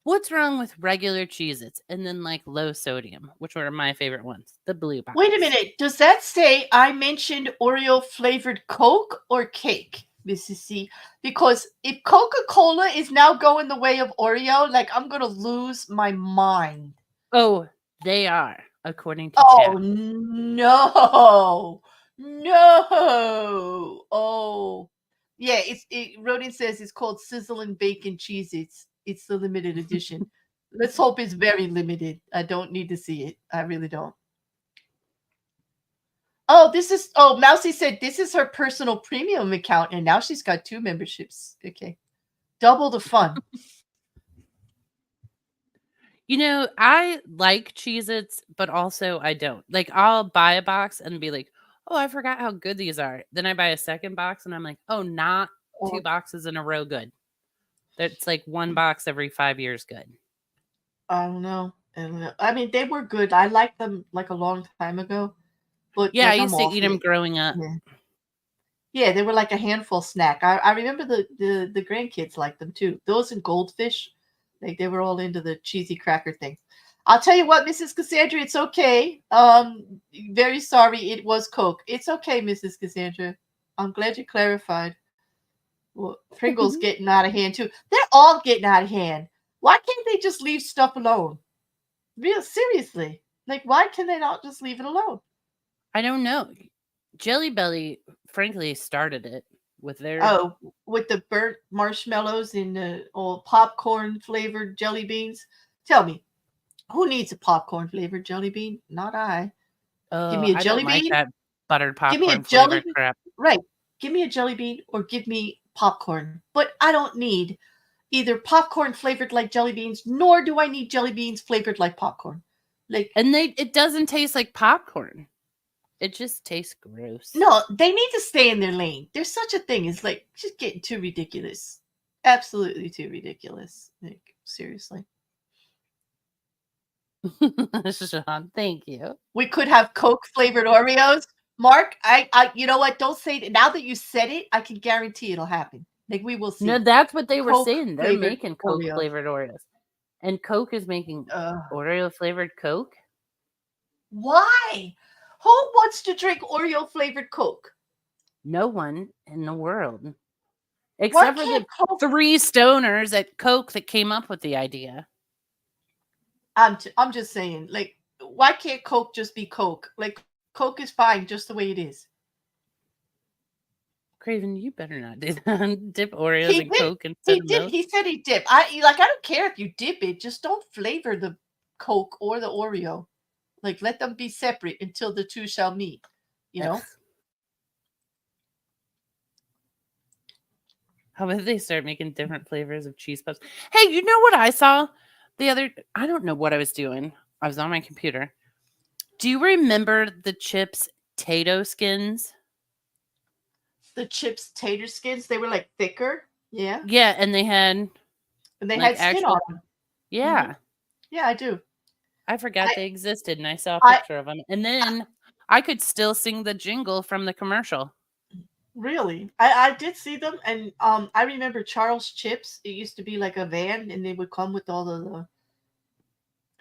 what's wrong with regular Cheez-Its and then like low sodium, which were my favorite ones, the blue box. Wait a minute. Does that say I mentioned Oreo flavored Coke or cake? Mrs. C, because if Coca-Cola is now going the way of Oreo, like I'm gonna lose my mind. Oh, they are, according to chat. No. Oh, yeah. Rodin says it's called Sizzling Bacon Cheez-Its. It's the limited edition. Let's hope it's very limited. I don't need to see it. I really don't. Oh, Mousy said this is her personal premium account, and now she's got 2 memberships. Okay. Double the fun. You know, I like Cheez-Its, but also I don't. Like, I'll buy a box and be like, oh, I forgot how good these are. Then I buy a second box and I'm like, oh, not 2 boxes in a row good. That's like 1 box every 5 years good. I don't know. I don't know. I mean, they were good. I liked them like a long time ago, but Yeah, I like I'm used to off eat them it. growing up. Yeah. Yeah, they were like a handful snack. I remember the grandkids liked them too. Those and goldfish, like they were all into the cheesy cracker thing. I'll tell you what, Mrs. Cassandra, it's okay. Very sorry, it was Coke. It's okay, Mrs. Cassandra. I'm glad you clarified. Well, Pringles getting out of hand too. They're all getting out of hand. Why can't they just leave stuff alone? Real seriously. Like, why can they not just leave it alone? I don't know. Jelly Belly, frankly, started it with their. Oh, with the burnt marshmallows and the old popcorn flavored jelly beans. Tell me, who needs a popcorn flavored jelly bean? Not I. Give Oh, me a I don't jelly like bean. that buttered Give me a popcorn jelly flavored bean. crap. Right. Give me a jelly bean or give me popcorn. But I don't need either popcorn flavored like jelly beans, nor do I need jelly beans flavored like popcorn. Like, And it doesn't taste like popcorn. It just tastes gross. no, they need to stay in their lane. There's such a thing as like just getting too ridiculous. Absolutely too ridiculous. Like, seriously. Sean, thank you. We could have Coke flavored Oreos. Mark, you know what? Don't say it. Now that you said it, I can guarantee it'll happen. Like, we will No, see. that's what they were Coke saying. They're flavored making Coke Oreos. flavored Oreos. And Coke is making Uh, Oreo flavored Coke? why? Who wants to drink Oreo flavored Coke? No one in the world. Why Except for can't the Coke? 3 stoners at Coke that came up with the idea. I'm just saying, like, why can't Coke just be Coke? Like, Coke is fine just the way it is. Craven, you better not do that. Dip Oreos He in did. Coke instead He of did. milk. He said he dipped. I don't care if you dip it. Just don't flavor the Coke or the Oreo. Like, let them be separate until the two shall meet. You Ugh. know. How about they start making different flavors of cheese puffs? Hey, you know what I saw the other? I don't know what I was doing. I was on my computer. Do you remember the chips Tato skins? The chips tater skins, they were like thicker. Yeah. Yeah, and they had And they like had skin actual. on them. Hmm. Yeah, Yeah, I do. I forgot I they existed, and I saw a I picture of them. And then I could still sing the jingle from the commercial. really I did see them, and I remember Charles Chips. It used to be like a van, and they would come with all of the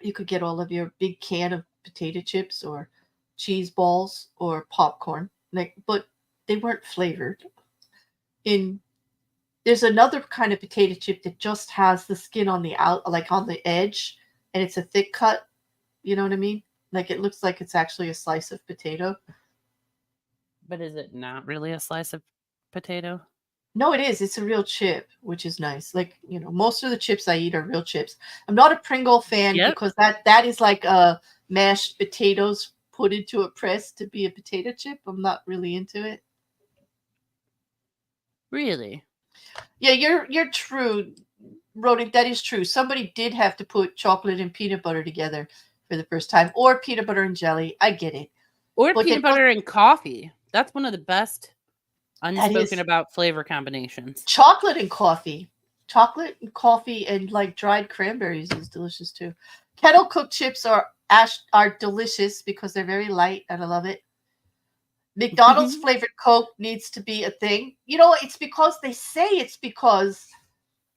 you could get all of your big can of potato chips or cheese balls or popcorn. Like, but they weren't flavored. In There's another kind of potato chip that just has the skin on the out, like on the edge, and it's a thick cut. You know what I mean? Like, it looks like it's actually a slice of potato. But is it not really a slice of potato? No, it is. It's a real chip, which is nice. Like, most of the chips I eat are real chips. I'm not a Pringle fan Yep. because that is like mashed potatoes put into a press to be a potato chip. I'm not really into it. Really? Yeah, you're true, Rodent. That is true. Somebody did have to put chocolate and peanut butter together for the first time, or peanut butter and jelly. I get it, Or but peanut butter and coffee. That's one of the best that unspoken is about flavor combinations. chocolate and coffee. Chocolate and coffee and like dried cranberries is delicious too. Kettle cooked chips are delicious because they're very light and I love it. McDonald's flavored Coke needs to be a thing. It's because they say it's because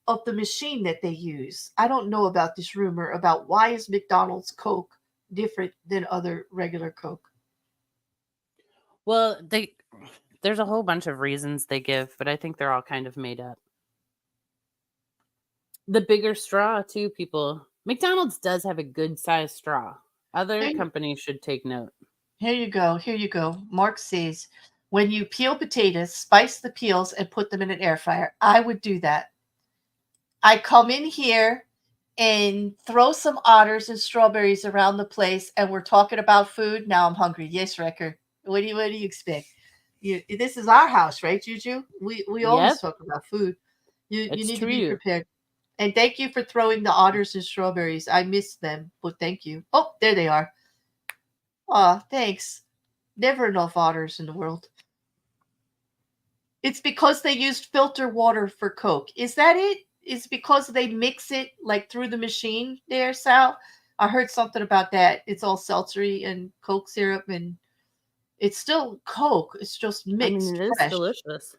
of the machine that they use. I don't know about this rumor about why is McDonald's Coke different than other regular Coke. Well, there's a whole bunch of reasons they give, but I think they're all kind of made up. The bigger straw, too, people. McDonald's does have a good sized straw. Other companies should take note. Here you go. Here you go. Mark says, when you peel potatoes, spice the peels and put them in an air fryer. I would do that. I come in here and throw some otters and strawberries around the place, and we're talking about food. Now I'm hungry. Yes, Wrecker. What do you expect? This is our house, right, Juju? We always Yep, talk about food. You it's need to be true. prepared. And thank you for throwing the otters and strawberries. I missed them, but thank you. Oh, there they are. Aw, thanks. Never enough otters in the world. It's because they used filter water for Coke. Is that it? is because they mix it like through the machine there, Sal. I heard something about that. It's all seltzery and Coke syrup, and it's still Coke. It's just I mean, mixed it is fresh. delicious.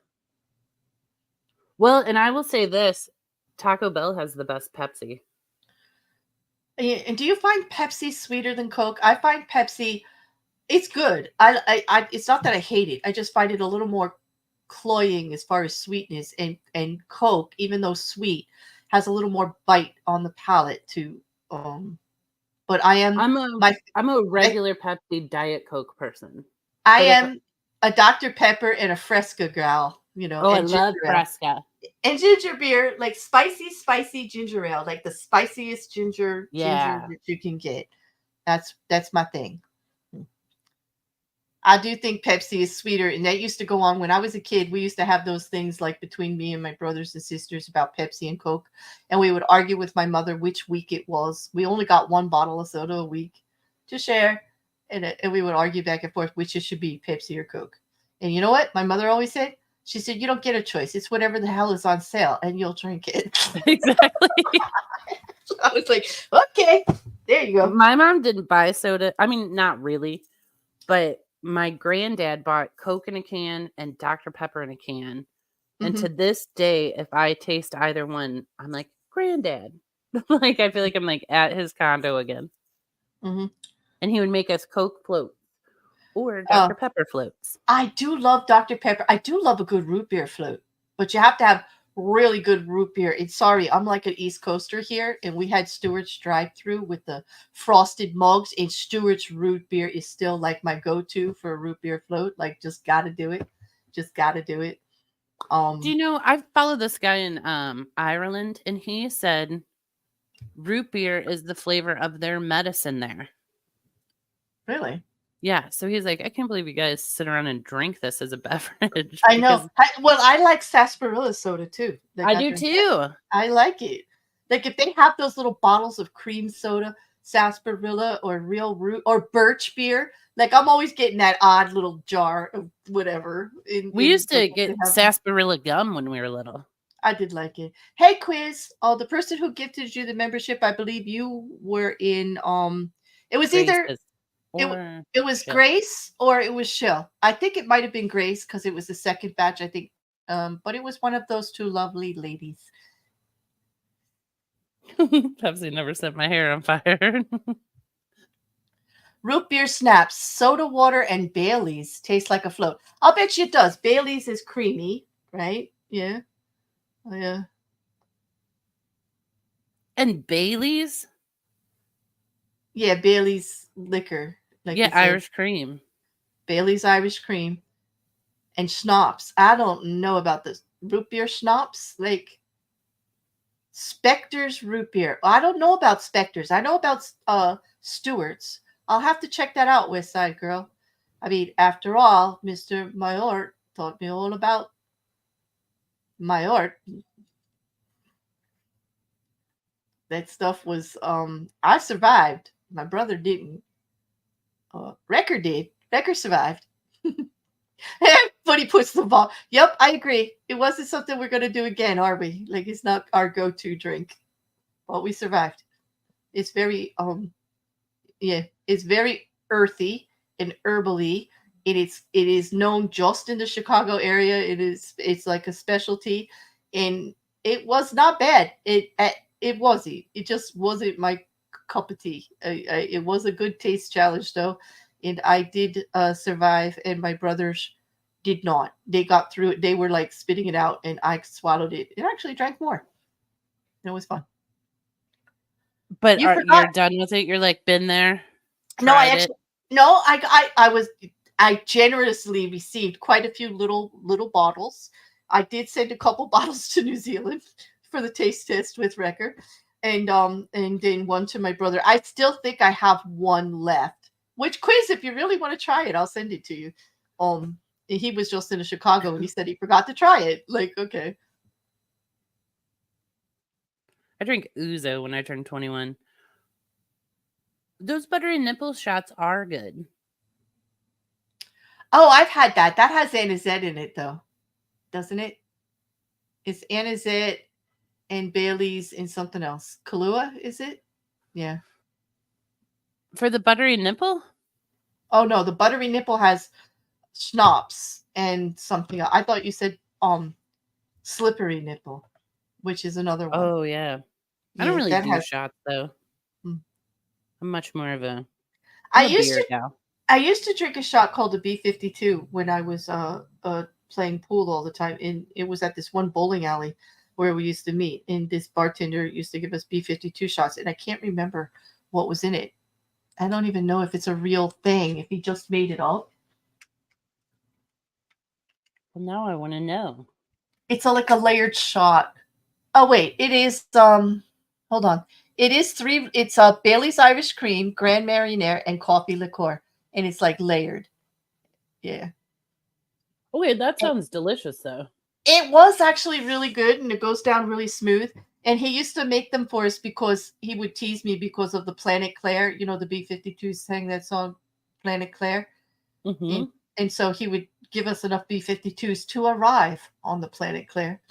Well, and I will say this, Taco Bell has the best Pepsi. And do you find Pepsi sweeter than Coke? I find Pepsi, it's good. It's not that I hate it. I just find it a little more cloying as far as sweetness, and Coke, even though sweet, has a little more bite on the palate too. Um, but I am I'm a my I'm a regular Pepsi Diet Coke person. I But if am a Dr. Pepper and a Fresca gal, I and love ginger ale. Fresca. And ginger beer, like spicy ginger ale, like the spiciest ginger Yeah. that you can get. That's my thing. I do think Pepsi is sweeter, and that used to go on when I was a kid. We used to have those things like between me and my brothers and sisters about Pepsi and Coke, and we would argue with my mother which week it was. We only got one bottle of soda a week to share, and we would argue back and forth which it should be, Pepsi or Coke. And you know what my mother always said? She said, "You don't get a choice. It's whatever the hell is on sale, and you'll drink it." Exactly. I was like, "Okay, there you go." My mom didn't buy soda. I mean, not really, but my granddad bought Coke in a can and Dr. Pepper in a can. And Mm-hmm. to this day, if I taste either one, I'm like, Granddad. Like, I feel like I'm like at his condo again. Mm-hmm. And he would make us Coke floats or Oh, Dr. Pepper floats. I do love Dr. Pepper. I do love a good root beer float, but you have to have really good root beer. It's sorry, I'm like an East Coaster here, and we had Stewart's drive-through with the frosted mugs, and Stewart's root beer is still like my go-to for a root beer float. Like, just gotta do it. Just gotta do it. Do you know, I followed this guy in Ireland, and he said root beer is the flavor of their medicine there. Really? Yeah, so he's like, I can't believe you guys sit around and drink this as a beverage. I know. Because Well, I like sarsaparilla soda too. Like I do too. I like it. Like if they have those little bottles of cream soda, sarsaparilla or real root or birch beer, like I'm always getting that odd little jar of whatever. We used to They get have. sarsaparilla gum when we were little. I did like it. Hey, quiz. Oh, the person who gifted you the membership, I believe you were in. It was either Grace's it or it was shit. Grace or it was Shill. I think it might have been Grace because it was the second batch. I think, but it was one of those two lovely ladies. Pepsi never set my hair on fire. Root beer snaps, soda water, and Bailey's taste like a float. I'll bet you it does. Bailey's is creamy, right? Yeah. Oh, yeah. And Bailey's? Yeah, Bailey's liquor. Like Yeah, you said. Irish cream. Bailey's Irish cream. And schnapps. I don't know about this. Root beer schnapps? Like Specter's root beer. I don't know about Specter's. I know about Stewart's. I'll have to check that out, West Side Girl. I mean, after all, Mr. Mayor taught me all about Mayor. That stuff was I survived. My brother didn't. Wrecker did. Wrecker survived. But he puts the ball. Yep, I agree. It wasn't something we're gonna do again, are we? Like it's not our go-to drink. But we survived. It's very yeah, it's very earthy and herbally. It is known just in the Chicago area. It's like a specialty, and it was not bad. It wasn't. It just wasn't my cup of tea. It was a good taste challenge though, and I did survive, and my brothers did not. They got through it. They were like spitting it out, and I swallowed it and actually drank more. It was fun. But You forgot. you're done with it? You're like, been there? No, I Tried it? actually no, I was I generously received quite a few little bottles. I did send a couple bottles to New Zealand for the taste test with Wrecker, and then one to my brother. I still think I have one left. Which quiz, if you really want to try it, I'll send it to you. He was just in Chicago and he said he forgot to try it. Like, okay. I drank Ouzo when I turned 21. Those buttery nipple shots are good. Oh, I've had that. That has anisette in it though, doesn't it? It's anisette. and Bailey's and something else. Kahlua, is it? Yeah. For the buttery nipple? Oh no, the buttery nipple has schnapps and something else. I thought you said slippery nipple, which is another one. Oh, yeah. I don't Yeah, really that do has. shots, though. Mm. I'm much more of a... I I'm a used beer to gal. I used to drink a shot called the B-52 when I was playing pool all the time, and it was at this one bowling alley where we used to meet. And this bartender used to give us B-52 shots, and I can't remember what was in it. I don't even know if it's a real thing, if he just made it up. Well, now I want to know. It's like a layered shot. Oh wait, it is hold on. It is three. It's Bailey's Irish Cream, Grand Marnier, and coffee liqueur, and it's like layered. Yeah. Okay, that sounds delicious, though. It was actually really good, and it goes down really smooth. And he used to make them for us because he would tease me because of the Planet Claire. You know, the B-52 sang that song, Planet Claire. Mm-hmm. And so he would give us enough B-52s to arrive on the Planet Claire,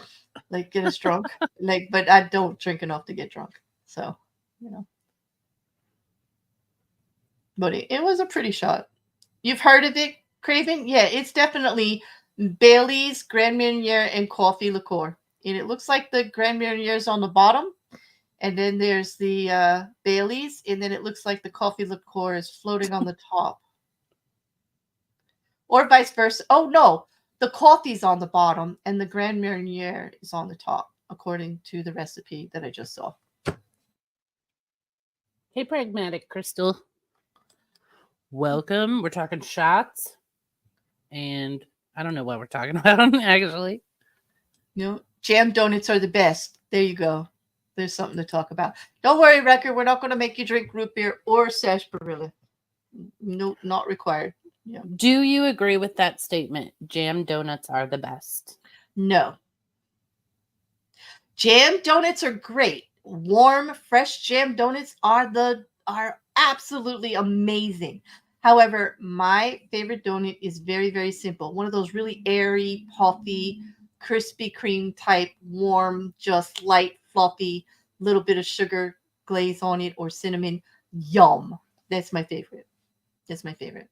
like get us drunk. Like, but I don't drink enough to get drunk. So, you know. But it was a pretty shot. You've heard of it, Craven? Yeah, it's definitely Bailey's, Grand Marnier, and coffee liqueur. And it looks like the Grand Marnier is on the bottom, and then there's the Bailey's, and then it looks like the coffee liqueur is floating on the top. Or vice versa. Oh, no, the coffee's on the bottom, and the Grand Marnier is on the top, according to the recipe that I just saw. Hey, Pragmatic Crystal. Welcome. We're talking shots. And I don't know what we're talking about, actually. You know, jam donuts are the best. There you go. There's something to talk about. Don't worry, Wrecker. We're not going to make you drink root beer or sarsaparilla. No, not required. Yeah. Do you agree with that statement? Jam donuts are the best. No. Jam donuts are great. Warm, fresh jam donuts are absolutely amazing. However, my favorite donut is very, very simple. One of those really airy, puffy, Krispy Kreme type, warm, just light, fluffy, little bit of sugar glaze on it or cinnamon. Yum. That's my favorite. That's my favorite.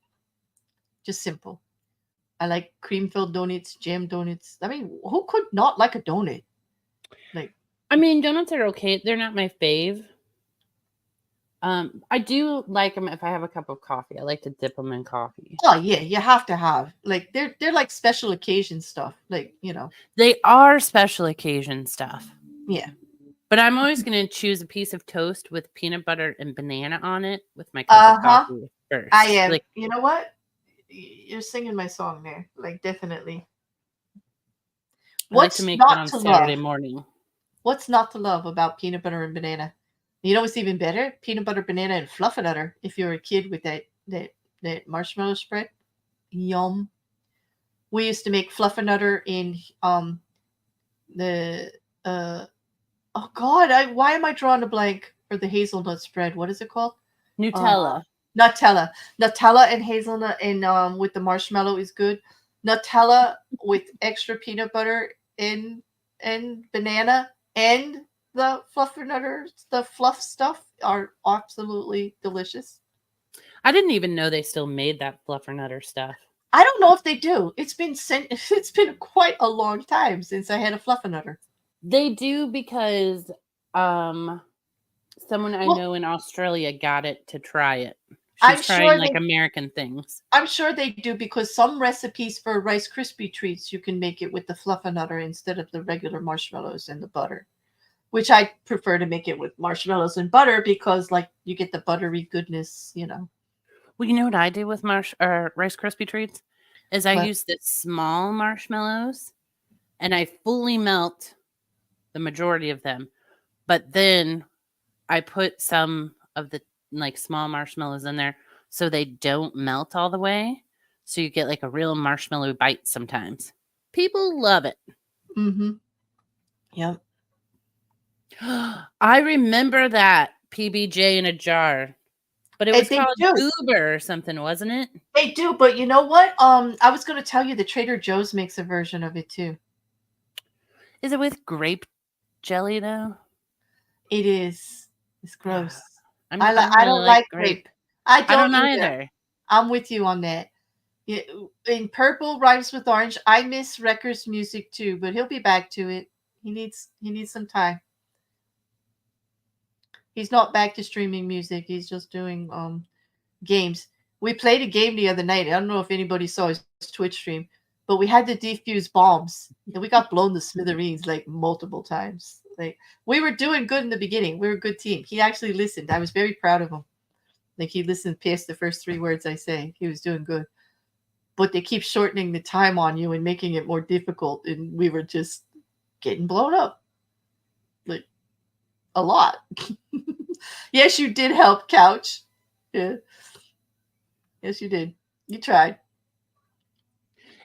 Just simple. I like cream filled donuts, jam donuts. I mean, who could not like a donut? Like, I mean, donuts are okay. They're not my fave. I do like them if I have a cup of coffee. I like to dip them in coffee. oh yeah, you have to have like they're like special occasion stuff. Like, you know. They are special occasion stuff. Yeah. But I'm always going to choose a piece of toast with peanut butter and banana on it with my cup of coffee first. I am. Like, you know what? You're singing my song there. Like, definitely. I like to make that on Saturday morning. What's not to love about peanut butter and banana? You know what's even better? Peanut butter, banana, and fluffernutter. If you're a kid with that marshmallow spread, yum. We used to make fluffernutter in the oh god, why am I drawing a blank for the hazelnut spread? What is it called? Nutella. Nutella and hazelnut and with the marshmallow is good. Nutella with extra peanut butter and banana and the fluffernutters, the fluff stuff are absolutely delicious. I didn't even know they still made that fluffernutter stuff. I don't know if they do. It's been quite a long time since I had a fluffernutter. They do because someone I know in Australia got it to try it. She's trying like American things. I'm sure they do because some recipes for Rice Krispie treats you can make it with the fluffernutter instead of the regular marshmallows and the butter, which I prefer to make it with marshmallows and butter because like you get the buttery goodness, you know. Well, you know what I do with Rice Krispie treats is I use the small marshmallows and I fully melt the majority of them, but then I put some of the like small marshmallows in there so they don't melt all the way. So you get like a real marshmallow bite sometimes. People love it. Mm-hmm. Yep. I remember that PBJ in a jar. But it was called Uber or something, wasn't it? They do, but you know what? I was going to tell you the Trader Joe's makes a version of it too. Is it with grape jelly though? It is. It's Yeah. gross. I don't I really don't like like grape. grape. I I don't don't either. either. I'm with you on that. Yeah, in purple rhymes with orange. I miss Wrecker's music too, but he'll be back to it. He needs some time. He's not back to streaming music. He's just doing games. We played a game the other night. I don't know if anybody saw his Twitch stream, but we had to defuse bombs and we got blown to smithereens like multiple times. Like we were doing good in the beginning. We were a good team. He actually listened. I was very proud of him. Like he listened past the first 3 words I say. He was doing good. But they keep shortening the time on you and making it more difficult, and we were just getting blown up. Like a lot. Yes, you did help, Couch. Yeah. Yes, you did. You tried.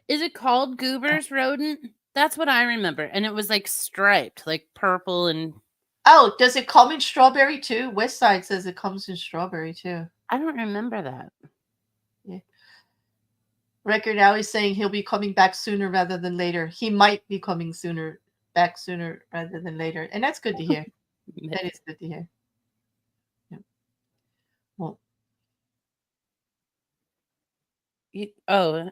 Is it called Goober's rodent? That's what I remember. And it was like striped, like purple and Oh, does it come in strawberry too? West Side says it comes in strawberry too. I don't remember that. Yeah. Record now is saying he'll be coming back sooner rather than later. He might be coming back sooner rather than later. And that's good to hear. That is good to hear. Yeah. Well, Oh,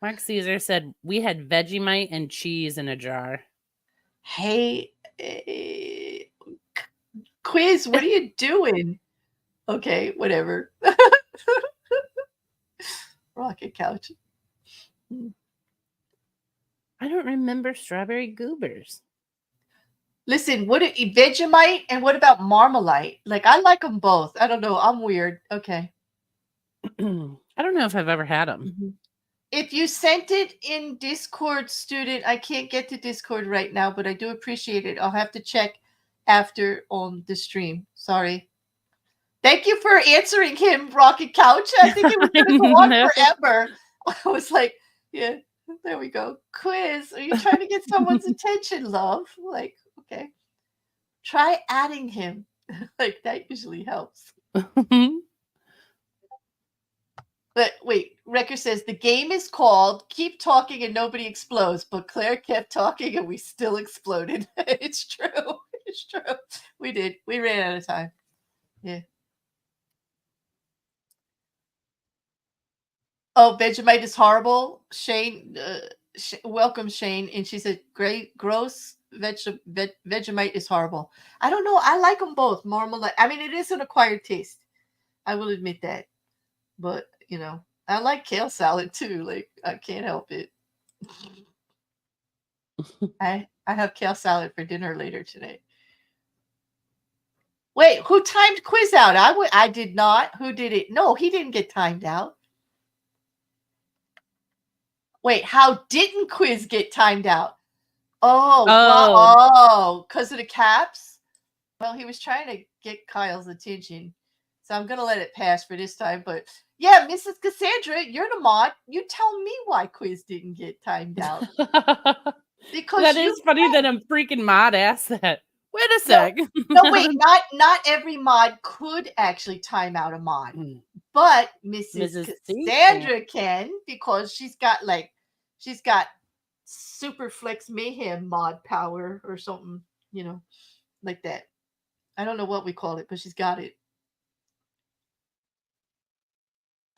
Mark Caesar said we had Vegemite and cheese in a jar. hey, Quiz, what are you doing? Okay, whatever. Rocket Couch. I don't remember strawberry goobers. Listen, Vegemite and what about Marmalite? Like I like them both. I don't know. I'm weird. Okay. I don't know if I've ever had them. Mm-hmm. If you sent it in Discord, student, I can't get to Discord right now, but I do appreciate it. I'll have to check after on the stream. Sorry. Thank you for answering him, Rocket Couch. I think it was going to go on forever. I was like, yeah, there we go. Quiz. Are you trying to get someone's attention, love? Like, okay. Try adding him. Like, that usually helps. But wait, Wrecker says the game is called Keep Talking and Nobody Explodes, but Claire kept talking and we still exploded. It's true. It's true. We did. We ran out of time. Yeah. Oh, Vegemite is horrible. Shane, welcome, Shane. And she said, great, gross. Vegemite is horrible. I don't know. I like them both. Marmalade. I mean, it is an acquired taste. I will admit that. But, I like kale salad too. Like, I can't help it. I have kale salad for dinner later today. Wait, who timed Quiz out? I did not. Who did it? No, he didn't get timed out. Wait, how didn't Quiz get timed out? Oh, because of the caps? Well, he was trying to get Kyle's attention. So I'm going to let it pass for this time. But yeah, Mrs. Cassandra, you're the mod. You tell me why Quiz didn't get timed out. Because that is funny that a freaking mod asked that. Wait a sec. No, wait, not every mod could actually time out a mod. But Mrs. Cassandra can, because she's got super flex mayhem mod power or something, like that. I don't know what we call it, but she's got it.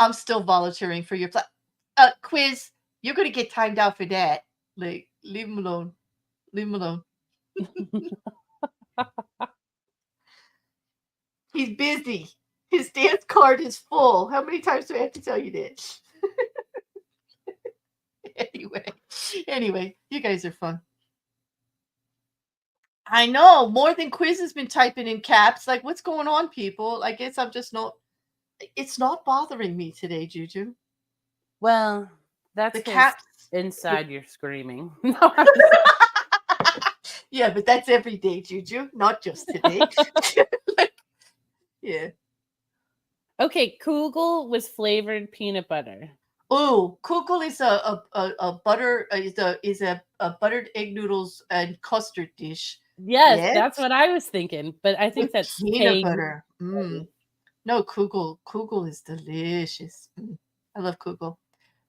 I'm still volunteering for your Quiz. You're gonna get timed out for that. Like, leave him alone. Leave him alone. He's busy. His dance card is full. How many times do I have to tell you that? Anyway, you guys are fun. I know, more than Quiz has been typing in caps. Like, what's going on, people? I guess I'm just not. It's not bothering me today, JuJu. Well, that's the caps inside. You're screaming. Yeah, but that's every day, JuJu, not just today. Yeah. Okay, Kugel was flavored peanut butter. Oh, Kugel is a butter is a buttered egg noodles and custard dish. Yes, that's what I was thinking, but I think with that's peanut butter. No, Kugel is delicious. I love Kugel,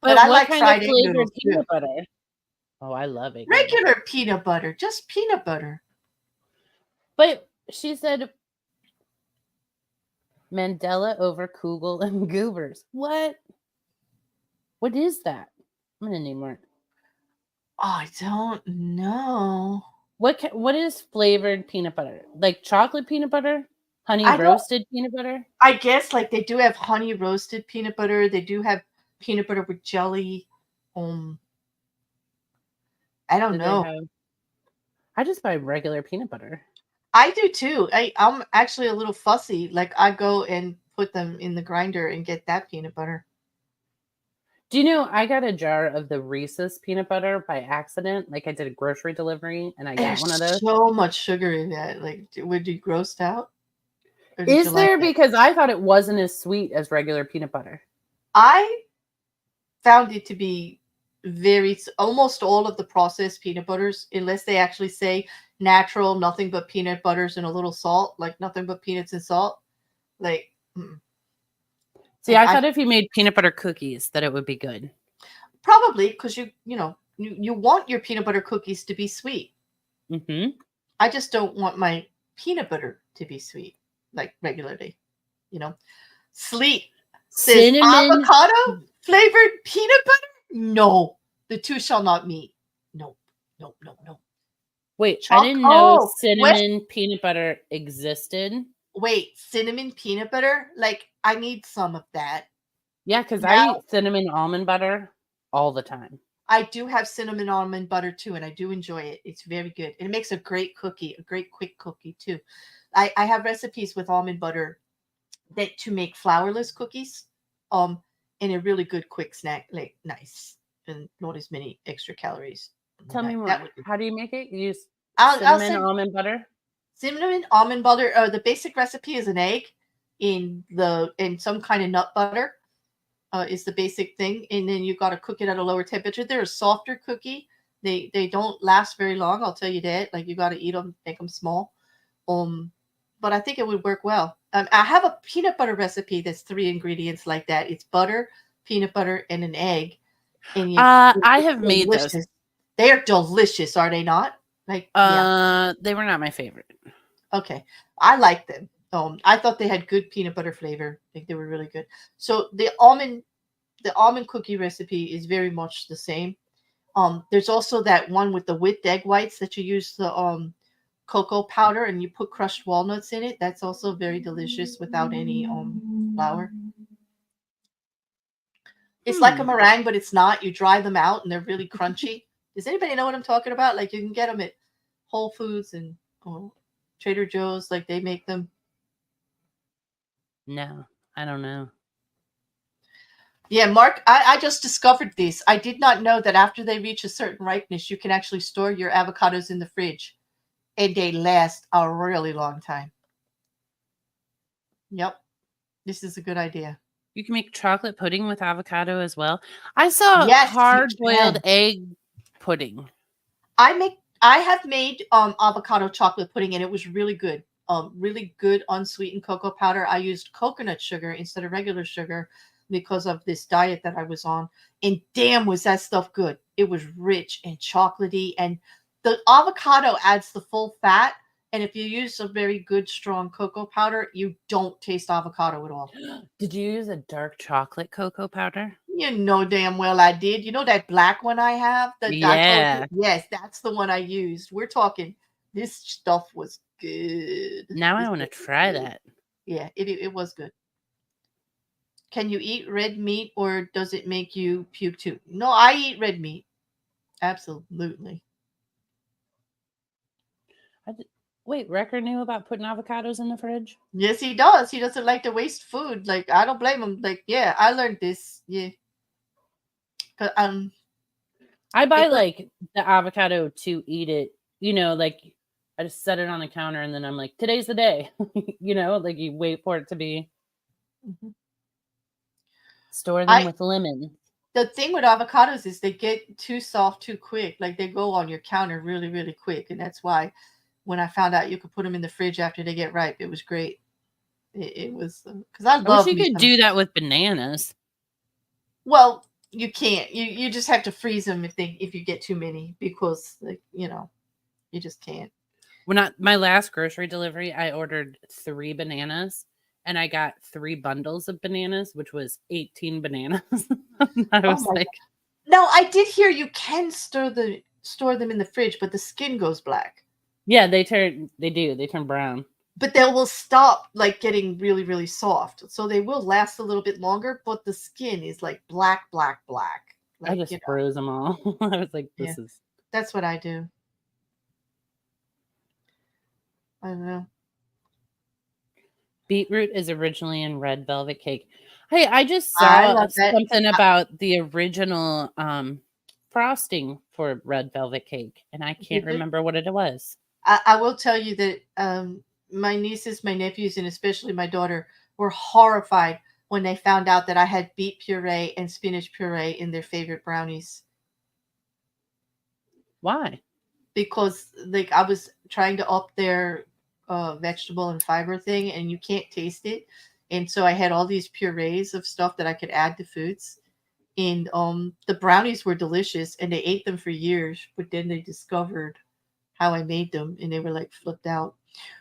but I like fried egg noodles peanut too. Butter? Oh, I love it. Regular peanut butter, just peanut butter. But she said Mandela over Kugel and Goobers. What? What is that? I'm gonna name more. I don't know. What is flavored peanut butter? Like chocolate peanut butter? Honey I don't. roasted peanut butter? I guess like they do have honey roasted peanut butter. They do have peanut butter with jelly. Um, I don't Do they know. have? I just buy regular peanut butter. I do too. I'm actually a little fussy. Like I go and put them in the grinder and get that peanut butter. Do you know I got a jar of the Reese's peanut butter by accident? Like I did a grocery delivery and I got one of There's those. so much sugar in that. Like, would you grossed out, or did you Is like there? it? Because I thought it wasn't as sweet as regular peanut butter. I found it to be almost all of the processed peanut butters, unless they actually say natural, nothing but peanut butters and a little salt, like nothing but peanuts and salt. Like, See, I thought if you made peanut butter cookies that it would be good. probably because you want your peanut butter cookies to be sweet. Mm-hmm. I just don't want my peanut butter to be sweet, like regularly. You know, Sleep says Cinnamon. avocado flavored peanut butter. No, the two shall not meet. No, no, no, no. Wait, I didn't know cinnamon peanut butter existed. Wait, cinnamon peanut butter? Like, I need some of that. Yeah, because I Now, eat cinnamon almond butter all the time. I do have cinnamon almond butter too, and I do enjoy it. It's very good. It makes a great cookie, a great quick cookie too. I have recipes with almond butter that to make flourless cookies, and a really good quick snack, like nice and not as many extra calories. Tell me That more. would be. How do you make it? You use I'll cinnamon send almond butter? cinnamon almond butter. The basic recipe is an egg in some kind of nut butter. Is the basic thing, and then you got to cook it at a lower temperature. They're a softer cookie. They don't last very long. I'll tell you that. Like you got to eat them, make them small. But I think it would work well. I have a peanut butter recipe that's 3 ingredients like that. It's butter, peanut butter, and an egg. And I have made those. They are delicious, are they not? Like, yeah. They were not my favorite. Okay, I like them. I thought they had good peanut butter flavor. I think they were really good. So the almond cookie recipe is very much the same. There's also that one with the whipped egg whites that you use the cocoa powder and you put crushed walnuts in it. That's also very delicious without any flour. It's like a meringue, but it's not. You dry them out and they're really crunchy. Does anybody know what I'm talking about? Like you can get them at Whole Foods and Trader Joe's, like they make them. No, I don't know. Yeah, Mark, I just discovered this. I did not know that after they reach a certain ripeness, you can actually store your avocados in the fridge and they last a really long time. Yep. This is a good idea. You can make chocolate pudding with avocado as well. I saw Yes, hard-boiled egg pudding. I have made avocado chocolate pudding and it was really good. Really good unsweetened cocoa powder. I used coconut sugar instead of regular sugar because of this diet that I was on. And damn, was that stuff good. It was rich and chocolatey. And the avocado adds the full fat. And if you use a very good, strong cocoa powder, you don't taste avocado at all. Did you use a dark chocolate cocoa powder? You know damn well I did. You know that black one I have? I told you? Yes, that's the one I used. We're talking, this stuff was good. Now I want to try that. Yeah, it was good. Can you eat red meat or does it make you puke too? No, I eat red meat. Absolutely. Wait, Wrecker knew about putting avocados in the fridge? Yes, he does. He doesn't like to waste food. Like, I don't blame him. Like, yeah, I learned this. Yeah. I buy like the avocado to eat it, like I just set it on the counter and then I'm like, today's the day. Like you wait for it to be. Store them with lemon. The thing with avocados is they get too soft too quick. Like they go on your counter really, really quick. And that's why when I found out you could put them in the fridge after they get ripe, it was great. It was because I love. I wish you could do that with bananas. Well, you can't. You just have to freeze them if you get too many because you just can't. My last grocery delivery, I ordered 3 bananas and I got 3 bundles of bananas, which was 18 bananas. I Oh was my like, god. No, I did hear you can store them in the fridge, but the skin goes black. yeah, they turn brown. But they will stop like getting really, really soft. So they will last a little bit longer, but the skin is like black, black, black. I Like, just froze them all. I was like, yeah, this is that's what I do. I don't know. beetroot is originally in red velvet cake. Hey, I just I saw love that. something about the original frosting for red velvet cake, and I can't Did you? remember what it was. I will tell you that my nieces, my nephews, and especially my daughter were horrified when they found out that I had beet puree and spinach puree in their favorite brownies Why? because like I was trying to up their vegetable and fiber thing, and you can't taste it. And so I had all these purees of stuff that I could add to foods. And the brownies were delicious, and they ate them for years. But then they discovered how I made them, and they were like flipped out.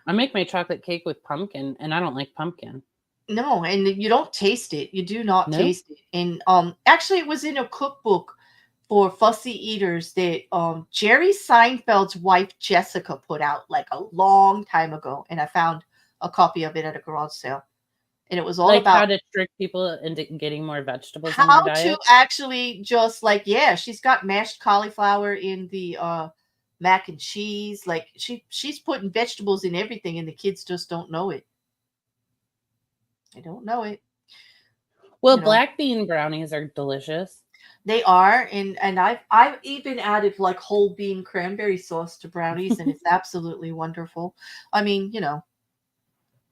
I make my chocolate cake with pumpkin, and I don't like pumpkin. No, and you don't taste it. You do not Nope. taste it. And actually it was in a cookbook for fussy eaters that Jerry Seinfeld's wife Jessica put out like a long time ago, and I found a copy of it at a garage sale. And it was all Like how about to trick people into getting more vegetables in their how to diet. actually just like, yeah, she's got mashed cauliflower in the mac and cheese. Like she's putting vegetables in everything, and the kids just don't know it. They don't know it, Well, you know. black bean brownies are delicious. They are, and I've even added like whole bean cranberry sauce to brownies, and it's absolutely wonderful. I mean,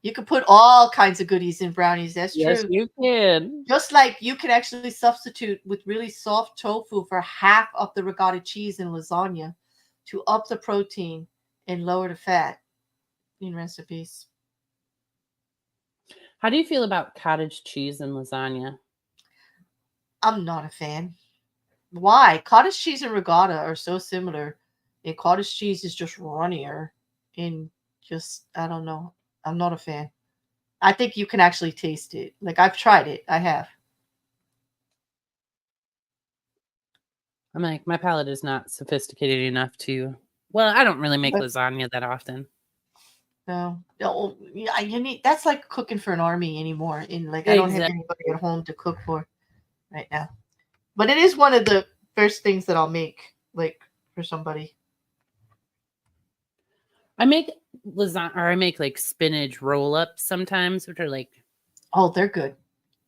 you can put all kinds of goodies in brownies. That's Yes, true. you can. Just like you can actually substitute with really soft tofu for half of the ricotta cheese in lasagna to up the protein and lower the fat in recipes. How do you feel about cottage cheese and lasagna? I'm not a fan. Why? Cottage cheese and regatta are so similar, and cottage cheese is just runnier. And just, I don't know. I'm not a fan. I think you can actually taste it. Like I've tried it. I have. I'm like, my palate is not sophisticated enough to. Well, I don't really make But lasagna that often. no, no, yeah, you need. That's like cooking for an army anymore. And like I don't have Exactly. anybody at home to cook for right now. But it is one of the first things that I'll make, like for somebody. I make lasagna, or I make like spinach roll ups sometimes, which are like, Oh, they're good.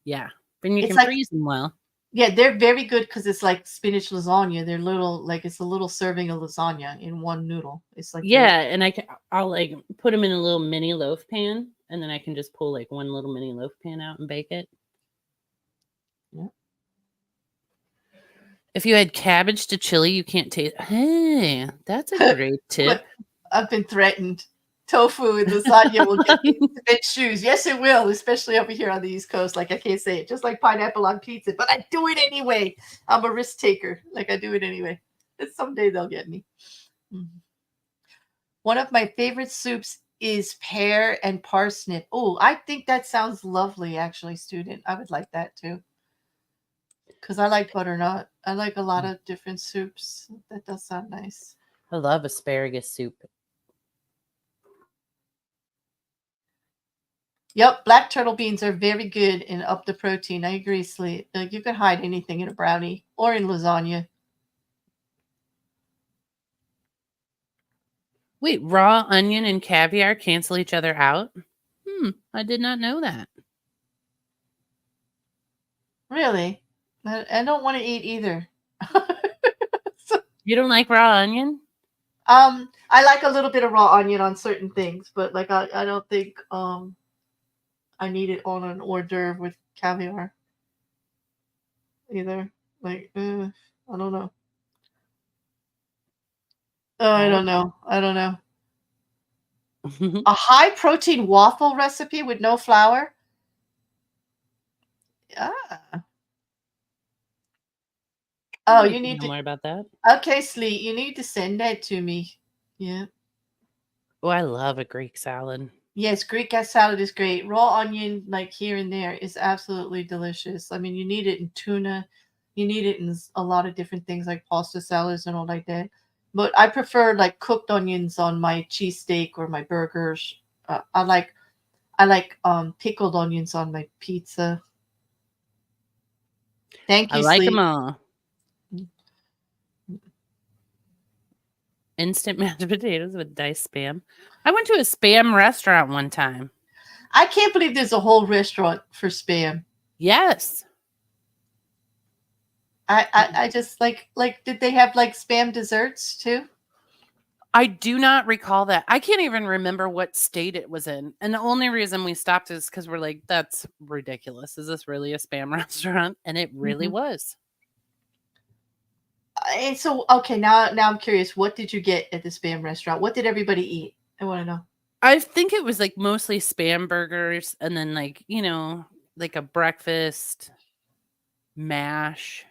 yeah, then you It's can like, freeze them well. yeah, they're very good because it's like spinach lasagna. They're little, like it's a little serving of lasagna in one noodle. It's like very. Yeah, and I'll like put them in a little mini loaf pan, and then I can just pull like one little mini loaf pan out and bake it. Yeah. If you add cabbage to chili, you can't taste. Hey, that's a great tip. But I've been threatened. Tofu and lasagna will get me into big shoes. Yes, it will, especially over here on the East Coast. Like I can't say it, just like pineapple on pizza, but I do it anyway. I'm a risk taker. Like I do it anyway. And someday they'll get me. Mhm. One of my favorite soups is pear and parsnip. Oh, I think that sounds lovely, actually, student. I would like that too. Because I like butternut. I like a lot of different soups. That does sound nice. I love asparagus soup. Yep, black turtle beans are very good and up the protein. I agree, Sleep. Like you can hide anything in a brownie or in lasagna. Wait, raw onion and caviar cancel each other out? I did not know that. Really? I don't want to eat either. You don't like raw onion? I like a little bit of raw onion on certain things, but like I don't think I need it on an hors d'oeuvre with caviar either. Like, I don't know. Oh, I I don't know. I don't know. A high protein waffle recipe with no flour? Ah. I Oh, need you to need know to. more about that. Okay, Sleet, you need to send that to me. Yeah. Oh, I love a Greek salad. Yes, Greek salad is great. Raw onion, like here and there, is absolutely delicious. I mean, you need it in tuna, you need it in a lot of different things like pasta salads and all like that. But I prefer like cooked onions on my cheesesteak or my burgers. I like pickled onions on my pizza. Thank I you, like them sleep. all. Instant mashed potatoes with diced spam. I went to a spam restaurant one time. I can't believe there's a whole restaurant for spam. Yes. I just like did they have like spam desserts too? I do not recall that. I can't even remember what state it was in. And the only reason we stopped is because we're like, that's ridiculous. Is this really a spam restaurant? And it really Mhm. was. And so okay, now I'm curious. What did you get at the spam restaurant? What did everybody eat? I want to know. I think it was like mostly spam burgers and then like, like a breakfast mash.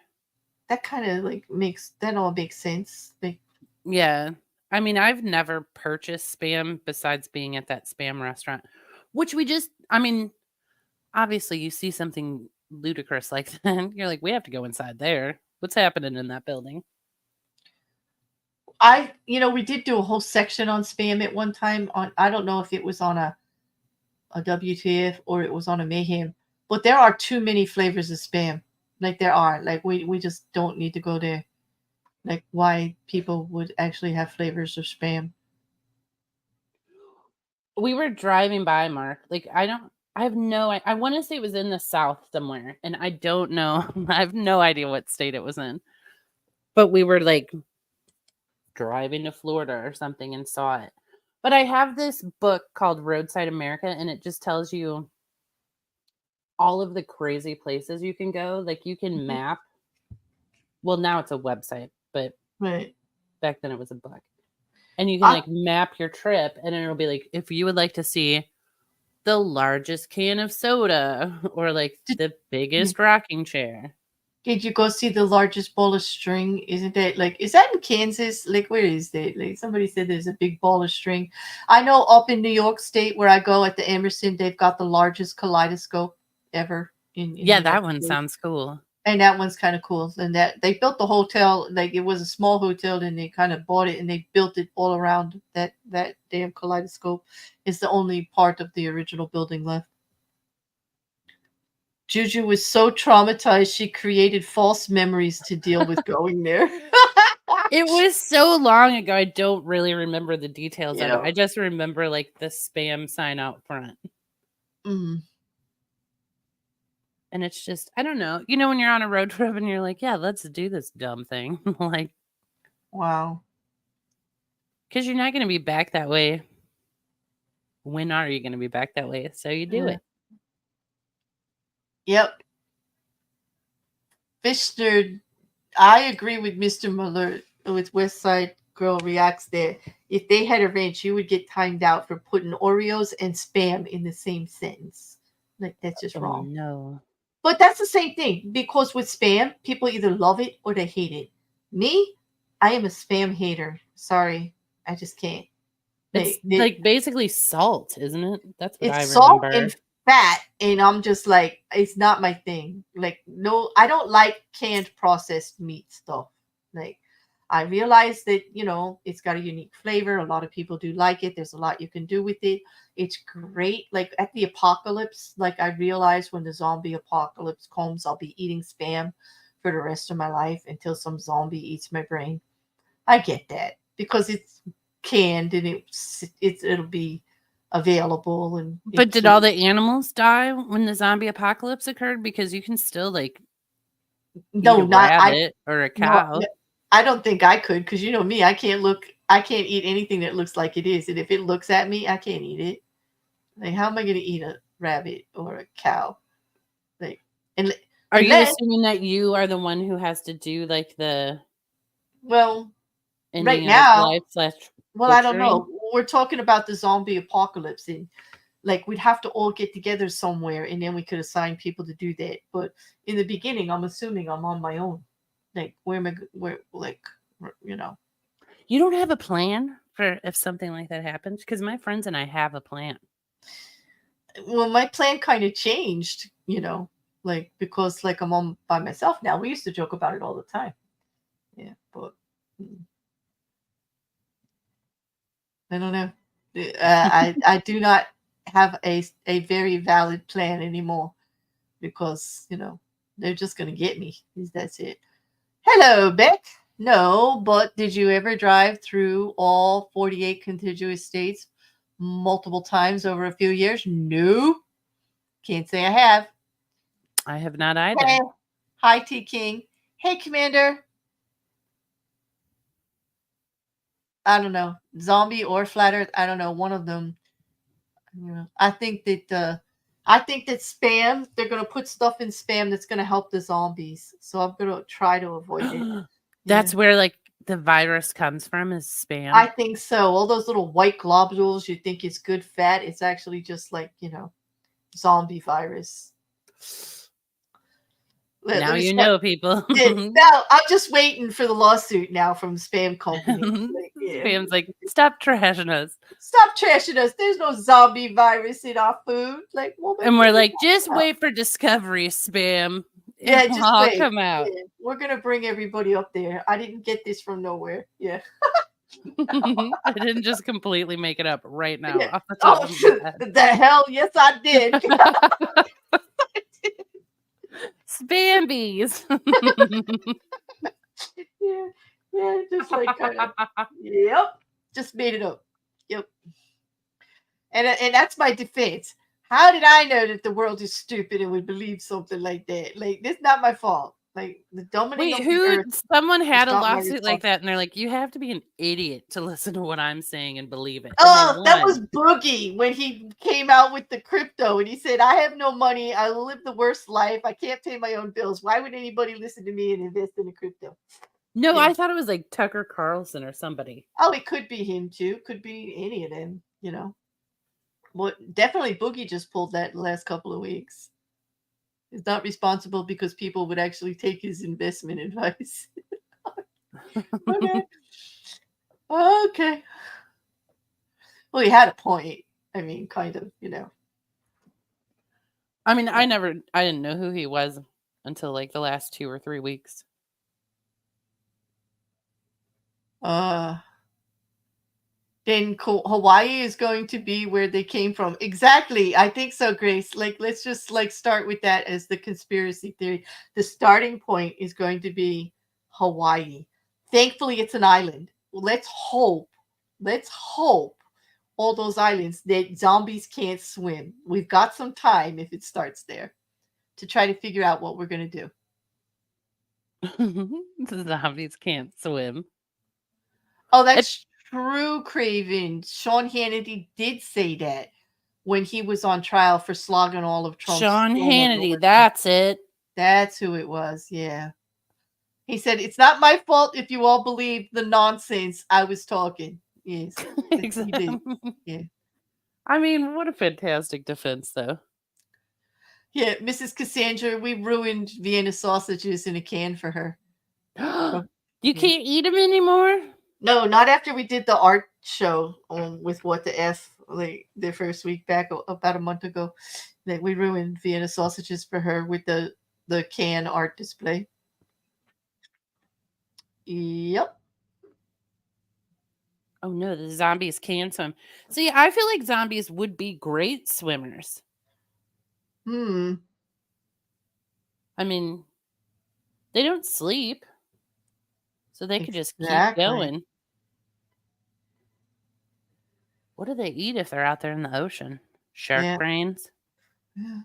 That kind of like makes that all makes sense. Like, Yeah. I mean, I've never purchased spam besides being at that spam restaurant, which I mean, obviously you see something ludicrous like that. You're like, we have to go inside there. What's happening in that building? we did do a whole section on spam at one time. On I don't know if it was on a WTF or it was on a Mayhem, but there are too many flavors of spam. Like there are. Like we just don't need to go there. Like why people would actually have flavors of spam. We were driving by, Mark. Like, I have I want to say it was in the South somewhere, and I don't know. I have no idea what state it was in. But we were like driving to Florida or something and saw it. But I have this book called Roadside America, and it just tells you all of the crazy places you can go. Like, you can Mhm. map. Well, now it's a website, but Right. back then it was a book. And you can I like map your trip, and it'll be like, if you would like to see the largest can of soda or like did, the yeah. biggest rocking chair. Did you go see the largest ball of string? Isn't that like is that in Kansas? Like where is that? Like somebody said there's a big ball of string. I know up in New York State where I go at the Emerson, they've got the largest kaleidoscope ever in Yeah, New York that one State. sounds cool. And that one's kind of cool. And that they built the hotel like it was a small hotel, and they kind of bought it and they built it all around that damn kaleidoscope. It's the only part of the original building left. Juju was so traumatized she created false memories to deal with going there. It was so long ago. I don't really remember the details of it. Yeah. I just remember like the spam sign out front. Mm, And it's just, I don't know. When you're on a road trip and you're like, yeah, let's do this dumb thing. Like, wow. because you're not going to be back that way. When are you going to be back that way? So you do Yeah. it. Yep. Fishner, I agree with Mr. Muller with West Side Girl Reacts there. If they had a ranch, you would get timed out for putting Oreos and spam in the same sentence. Like that's just Oh, wrong. no. But that's the same thing because with spam, people either love it or they hate it. Me, I am a spam hater. Sorry, I just can't. It's They like basically salt, isn't it? That's what I it's salt remember. and fat, and I'm just like, it's not my thing. Like, no, I don't like canned processed meat stuff. Like, I realize that it's got a unique flavor. A lot of people do like it. There's a lot you can do with it. It's great. Like at the apocalypse, like I realize when the zombie apocalypse comes, I'll be eating spam for the rest of my life until some zombie eats my brain. I get that because it's canned and it'll be available and But it's did all the animals die when the zombie apocalypse occurred? Because you can still like eat no, a not I rabbit or a no, cow. I don't think I could because me, I can't eat anything that looks like it is, and if it looks at me, I can't eat it. Like, how am I going to eat a rabbit or a cow? Like, and Are you unless, assuming that you are the one who has to do like the well, right ending of its now, life slash well, I don't butchering? know. We're talking about the zombie apocalypse, and like we'd have to all get together somewhere, and then we could assign people to do that. But in the beginning, I'm assuming I'm on my own. Like, where am I? Where, like, you know. You don't have a plan for if something like that happens? Because my friends and I have a plan. Well, my plan kind of changed, like because like I'm on by myself now. We used to joke about it all the time. Yeah, but I don't know. I do not have a very valid plan anymore because they're just gonna get me. That's it. Hello, Beck. No, but did you ever drive through all 48 contiguous states multiple times over a few years? No. Can't say I have. I have not either. Hey. Hi, T King. Hey, Commander. I don't know. Zombie or flat Earth. I don't know. One of them. I think that spam. They're gonna put stuff in spam that's gonna help the zombies. So I'm gonna try to avoid it. That's where like the virus comes from, is spam. I think so. All those little white globules you think is good fat, it's actually just like, zombie virus. Now you know, people. No, I'm just waiting for the lawsuit now from spam companies. Spam's like, stop trashing us. Stop trashing us. There's no zombie virus in our food. Like, woman, and we're like, just wait for discovery, spam. Yeah, just wait. Come out. Yeah, we're gonna bring everybody up there. I didn't get this from nowhere. Yeah. I didn't just completely make it up right now. Yeah. Off the top of my head. The hell? Yes, I did. Spambies. yeah, just like kind of. Yep, just made it up. Yep. And that's my defense. How did I know that the world is stupid and would believe something like that? Like, this is not my fault. Like, the dominating of the earth. Someone had a lawsuit like that, and they're like, you have to be an idiot to listen to what I'm saying and believe it. Oh, that was Boogie when he came out with the crypto and he said, I have no money. I live the worst life. I can't pay my own bills. Why would anybody listen to me and invest in the crypto? No, yeah. I thought it was like Tucker Carlson or somebody. Oh, it could be him too. Could be any of them, Well, definitely Boogie just pulled that the last couple of weeks. He's not responsible because people would actually take his investment advice. Okay. Okay. Well, he had a point. I mean, kind of, I mean, I didn't know who he was until like the last 2 or 3 weeks. Then Hawaii is going to be where they came from. Exactly. I think so, Grace. Like, let's just like start with that as the conspiracy theory. The starting point is going to be Hawaii. Thankfully, it's an island. Let's hope all those islands that zombies can't swim. We've got some time if it starts there to try to figure out what we're going to do. The zombies can't swim. Oh, that's true, Craven. Sean Hannity did say that when he was on trial for slogging all of Trump's. Sean Hannity, that's it. That's who it was, yeah. He said, it's not my fault if you all believe the nonsense I was talking. Yes, exactly. Yeah. I mean, what a fantastic defense, though. Yeah, Mrs. Cassandra, we ruined Vienna sausages in a can for her. You can't eat them anymore? No, not after we did the art show with What the F, like the first week back about a month ago. Like, we ruined Vienna sausages for her with the can art display. Yep. Oh no, the zombies can swim. See, I feel like zombies would be great swimmers. I mean, they don't sleep, so they could just keep going. What do they eat if they're out there in the ocean? Shark brains? Yeah.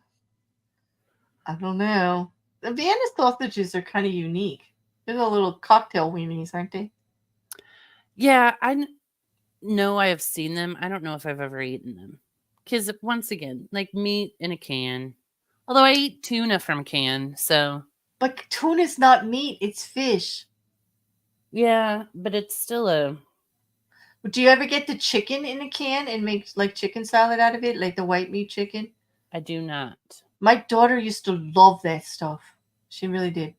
I don't know. The Vienna sausages are kind of unique. They're the little cocktail weenies, aren't they? Yeah, I know I have seen them. I don't know if I've ever eaten them. Because, once again, like meat in a can. Although I eat tuna from can, so. But tuna's not meat, it's fish. Yeah, but it's still a. Do you ever get the chicken in a can and make like chicken salad out of it, like the white meat chicken? I do not. My daughter used to love that stuff. She really did.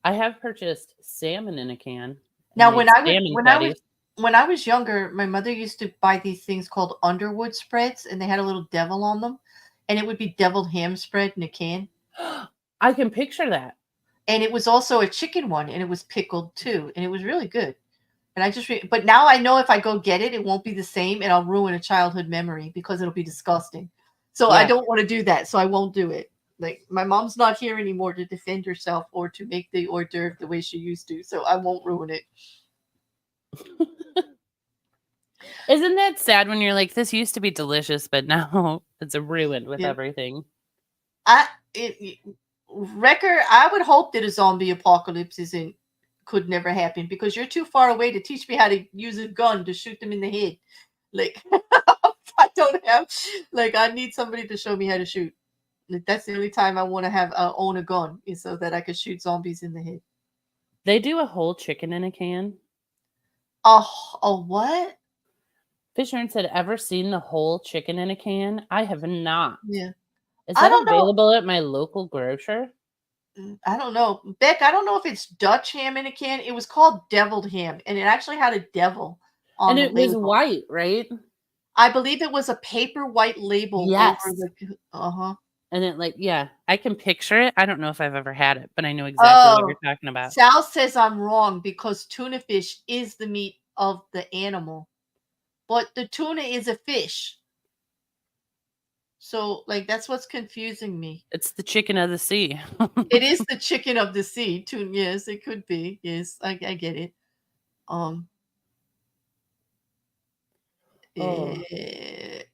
I have purchased salmon in a can. Now, when I when I was younger, my mother used to buy these things called Underwood spreads, and they had a little devil on them, and it would be deviled ham spread in a can. I can picture that. And it was also a chicken one, and it was pickled too, and it was really good. And but now I know if I go get it, it won't be the same, and I'll ruin a childhood memory because it'll be disgusting. So I Yeah. don't want to do that. So I won't do it. Like my mom's not here anymore to defend herself or to make the hors d'oeuvre the way she used to. So I won't ruin it. Isn't that sad when you're like, this used to be delicious, but now it's ruined with Yeah. everything? Wrecker, I would hope that a zombie apocalypse could never happen because you're too far away to teach me how to use a gun to shoot them in the head. Like I don't have like I need somebody to show me how to shoot. Like, that's the only time I want to have own a gun is so that I could shoot zombies in the head. They do a whole chicken in a can. A what? Fisher said, ever seen the whole chicken in a can? I have not. Yeah. Is I that don't know. available at my local grocer? I don't know. Beck, I don't know if it's Dutch ham in a can. It was called deviled ham, and it actually had a devil on And the it was label. white, right? I believe it was a paper white label Yes. over the uh-huh. And it yeah, I can picture it. I don't know if I've ever had it, but I know exactly what you're talking about. Sal says I'm wrong because tuna fish is the meat of the animal. But the tuna is a fish. So like that's what's confusing me. It's the chicken of the sea. It is the chicken of the sea. Tuna, yes, it could be. Yes, I get it.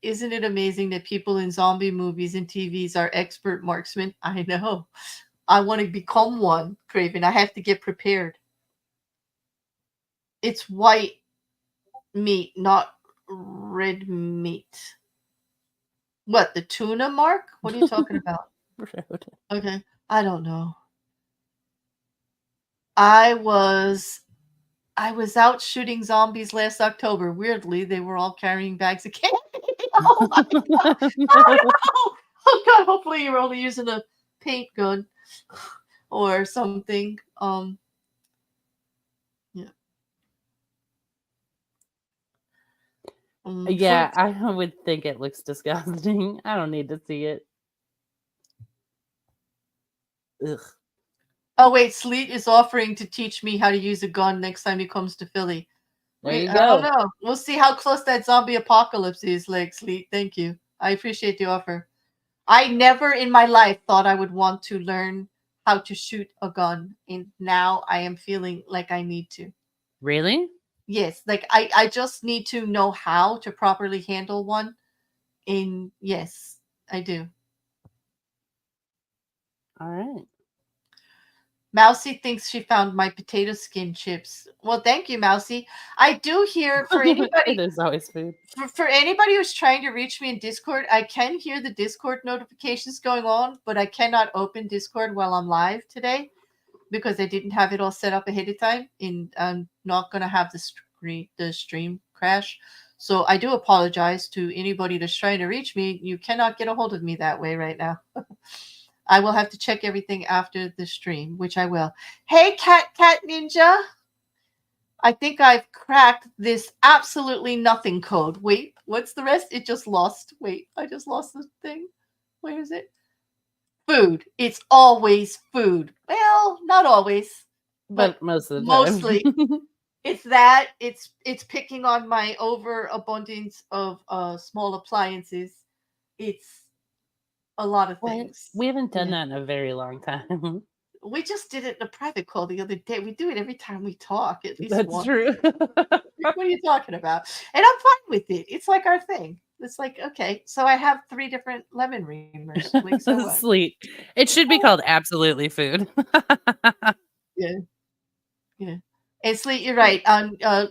Isn't it amazing that people in zombie movies and TVs are expert marksmen? I know. I want to become one, Craven. I have to get prepared. It's white meat, not red meat. What, the tuna, Mark? What are you talking about? Okay. I don't know. I was out shooting zombies last October. Weirdly, they were all carrying bags of candy. Oh my god! Oh no! Oh god! Hopefully, you're only using a paint gun or something. Yeah. Yeah, I would think it looks disgusting. I don't need to see it. Ugh. Oh wait, Sleet is offering to teach me how to use a gun next time he comes to Philly. There you I go. don't know. We'll see how close that zombie apocalypse is, like Sleet. Thank you. I appreciate the offer. I never in my life thought I would want to learn how to shoot a gun, and now I am feeling like I need to. Really? Yes, like I just need to know how to properly handle one. And yes, I do. All right. Mousy thinks she found my potato skin chips. Well, thank you, Mousy. I do hear for anybody. It is always food. For anybody who's trying to reach me in Discord, I can hear the Discord notifications going on, but I cannot open Discord while I'm live today because I didn't have it all set up ahead of time, and I'm not going to have the stream crash. So I do apologize to anybody that's trying to reach me. You cannot get a hold of me that way right now. I will have to check everything after the stream, which I will. Hey, Cat Ninja. I think I've cracked this absolutely nothing code. Wait, what's the rest? It just lost. Wait, I just lost the thing. Where is it? Food. It's always food. Well, not always, but most of the time. Mostly. It's that. It's picking on my overabundance of small appliances. It's a lot of things. We haven't done that in a very long time. We just did it in a private call the other day. We do it every time we talk. At least That's once. true. What are you talking about? And I'm fine with it. It's like our thing. It's like, okay, so I have 3 different lemon reamers. Like, so what? Sleep. It should be called Absolutely Food. Yeah. Yeah. And Sleet, you're right.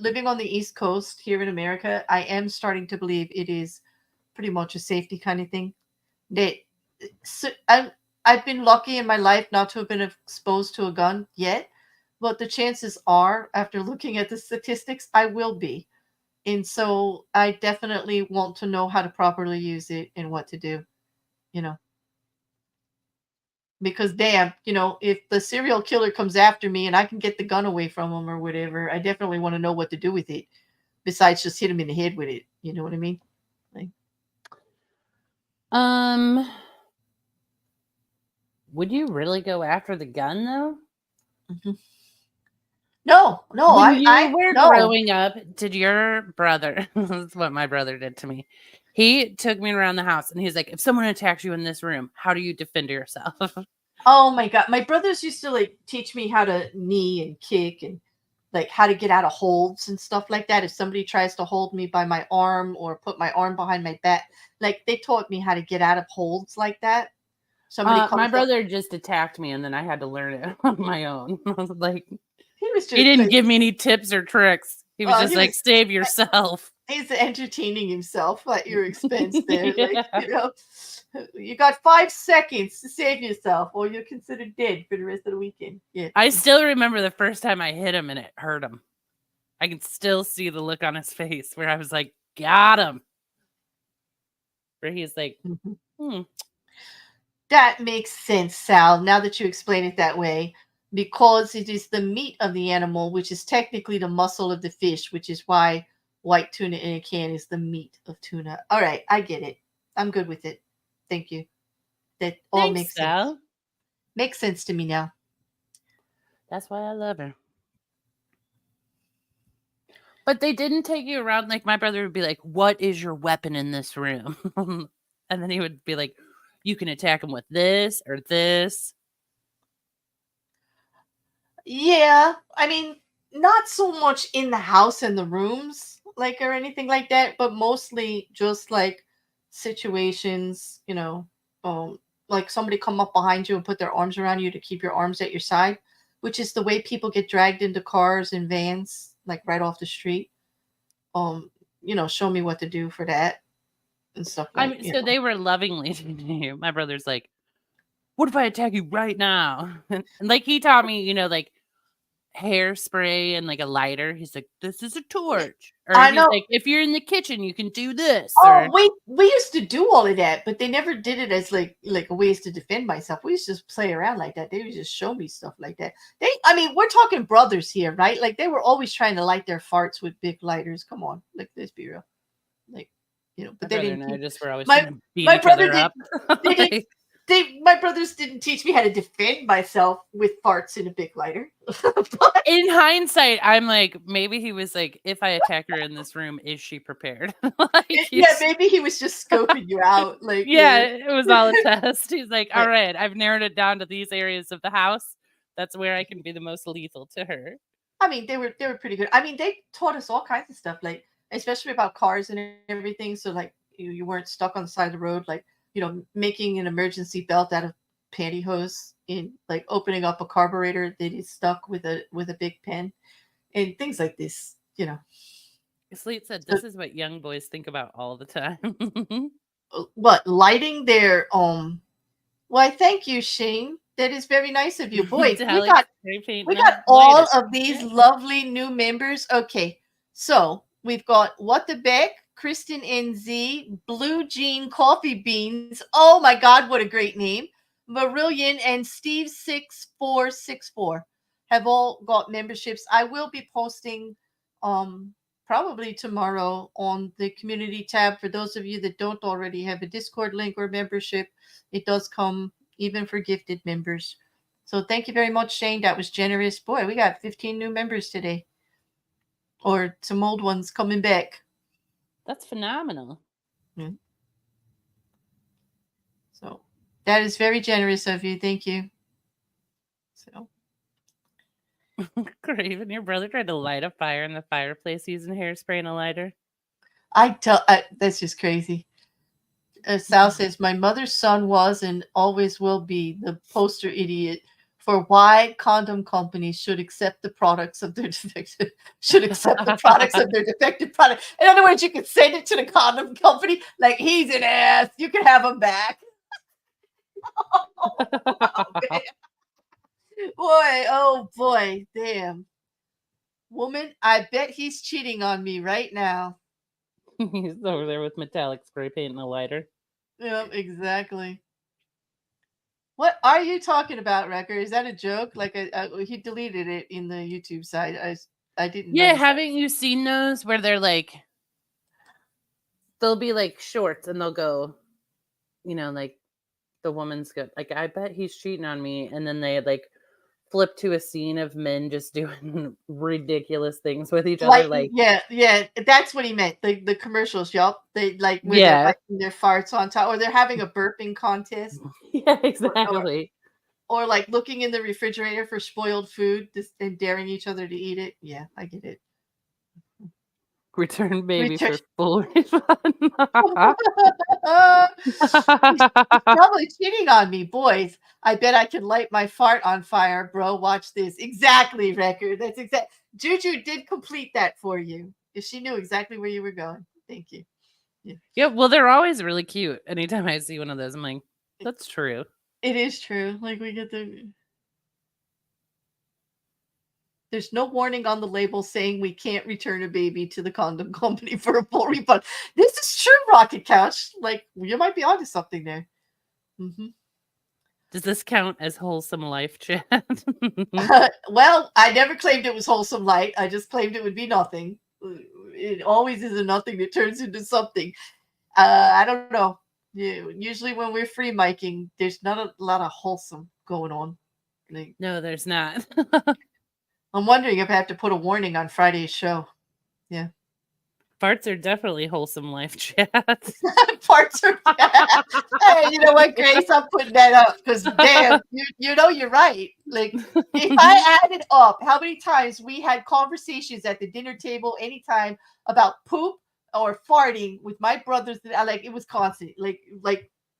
Living on the East Coast here in America, I am starting to believe it is pretty much a safety kind of thing. I've been lucky in my life not to have been exposed to a gun yet, but the chances are, after looking at the statistics, I will be. And so I definitely want to know how to properly use it and what to do, because damn, if the serial killer comes after me and I can get the gun away from him or whatever, I definitely want to know what to do with it. besides just hit him in the head with it. You know what I mean? Like, would you really go after the gun though? mhm. No, When you I were no. growing up, did your brother, this is what my brother did to me. He took me around the house and he's like, if someone attacks you in this room, how do you defend yourself? Oh my god, my brothers used to like teach me how to knee and kick and like how to get out of holds and stuff like that. If somebody tries to hold me by my arm or put my arm behind my back, like they taught me how to get out of holds like that. Somebody My comes up. brother just attacked me and then I had to learn it on my own. I was like, He was he just didn't like, give me any tips or tricks. He was just he like, was save yourself. he's entertaining himself at your expense there. Like, Yeah. you got 5 seconds to save yourself or you're considered dead for the rest of the weekend. Yeah. I still remember the first time I hit him and it hurt him. I can still see the look on his face where I was like, got him. Where he's like, Mhm. That makes sense, Sal, now that you explain it that way, because it is the meat of the animal, which is technically the muscle of the fish, which is why white tuna in a can is the meat of tuna. All right, I get it. I'm good with it. Thank you. That all thanks, makes sense. Sal. Makes sense to me now. That's why I love her. But they didn't take you around. Like, my brother would be like, what is your weapon in this room? And then he would be like, you can attack him with this or this. Yeah, I mean, not so much in the house and the rooms, like or anything like that, but mostly just like situations, like somebody come up behind you and put their arms around you to keep your arms at your side, which is the way people get dragged into cars and vans, like right off the street. Um, show me what to do for that and stuff I like, mean, so they were lovingly treating you. My brother's like, what if I attack you right now? And like, he taught me, like hairspray and like a lighter. He's like, this is a torch. Or I he's know. like, if you're in the kitchen, you can do this. Oh, Or we used to do all of that, but they never did it as like a ways to defend myself. We used to just play around like that. They would just show me stuff like that. I mean, we're talking brothers here, right? Like they were always trying to light their farts with big lighters. Come on, like let's be real. Like, my but they brother didn't and I teach just were always my trying to beat my each brother other did. up. They did. Like, My brothers didn't teach me how to defend myself with farts in a big lighter. But in hindsight, I'm like, maybe he was like, if I attack her in this room, is she prepared? Like, yeah, maybe he was just scoping you out. Like, yeah, it was all a test. He's like, all but right, I've narrowed it down to these areas of the house. That's where I can be the most lethal to her. I mean, they were pretty good. I mean, they taught us all kinds of stuff, like especially about cars and everything. So like you weren't stuck on the side of the road, like making an emergency belt out of pantyhose, in like opening up a carburetor that is stuck with a big pen, and things like this. Sleep said, So, this is what young boys think about all the time. what lighting their Why, thank you, Shane. That is very nice of you. Boy, we Metallic got spray paint we and a got lighter. all of these Yeah. lovely new members. Okay, so we've got What the Beck, Kristen NZ, Blue Jean Coffee Beans. Oh my God, what a great name! Marillion and Steve6464 have all got memberships. I will be posting probably tomorrow on the community tab for those of you that don't already have a Discord link or membership. It does come even for gifted members. So thank you very much, Shane. That was generous. Boy, we got 15 new members today, or some old ones coming back. That's phenomenal. Yeah. So that is very generous of you. Thank you. So Craven, your brother tried to light a fire in the fireplace using hairspray and a lighter. that's just crazy. Sal says, my mother's son was and always will be the poster idiot for why condom companies should accept the products of their defective product. In other words, you can send it to the condom company like he's an ass. You can have him back. Oh, man. Oh boy, damn. Woman, I bet he's cheating on me right now. He's over there with metallic spray paint and a lighter. Yep, exactly. What are you talking about, Wrecker? Is that a joke? Like he deleted it in the YouTube side. I didn't Yeah, notice that. haven't you seen those where they're like, they'll be like shorts and they'll go, like the woman's good. Like, I bet he's cheating on me. And then they like flip to a scene of men just doing ridiculous things with each other. Like, Like, yeah, that's what he meant. The commercials, yup. They like where they're yeah, lighting their farts on top, or they're having a burping contest, yeah, or exactly. or like looking in the refrigerator for spoiled food and daring each other to eat it. Yeah, I get it. Return baby Return. for full refund. He's probably cheating on me, boys. I bet I can light my fart on fire, bro. Watch this. Exactly, record. That's exact. Juju did complete that for you. If she knew exactly where you were going. Thank you. Yeah. Yeah, well, they're always really cute. Anytime I see one of those, I'm like, that's true. It is true. Like we get the there's no warning on the label saying we can't return a baby to the condom company for a full refund. This is true, Rocket Couch. Like you might be onto something there. Mm-hmm. Does this count as wholesome life chat? Well, I never claimed it was wholesome light. I just claimed it would be nothing. It always is a nothing that turns into something. I don't know. Yeah, usually when we're free miking, there's not a lot of wholesome going on. Like, No, there's not. I'm wondering if I have to put a warning on Friday's show. Yeah. Farts are definitely wholesome life chat. Parts are. Hey, you know what, Grace? I'm putting that up because damn, you know you're right. Like if I added up how many times we had conversations at the dinner table, anytime about poop or farting with my brothers, that like it was constant. Like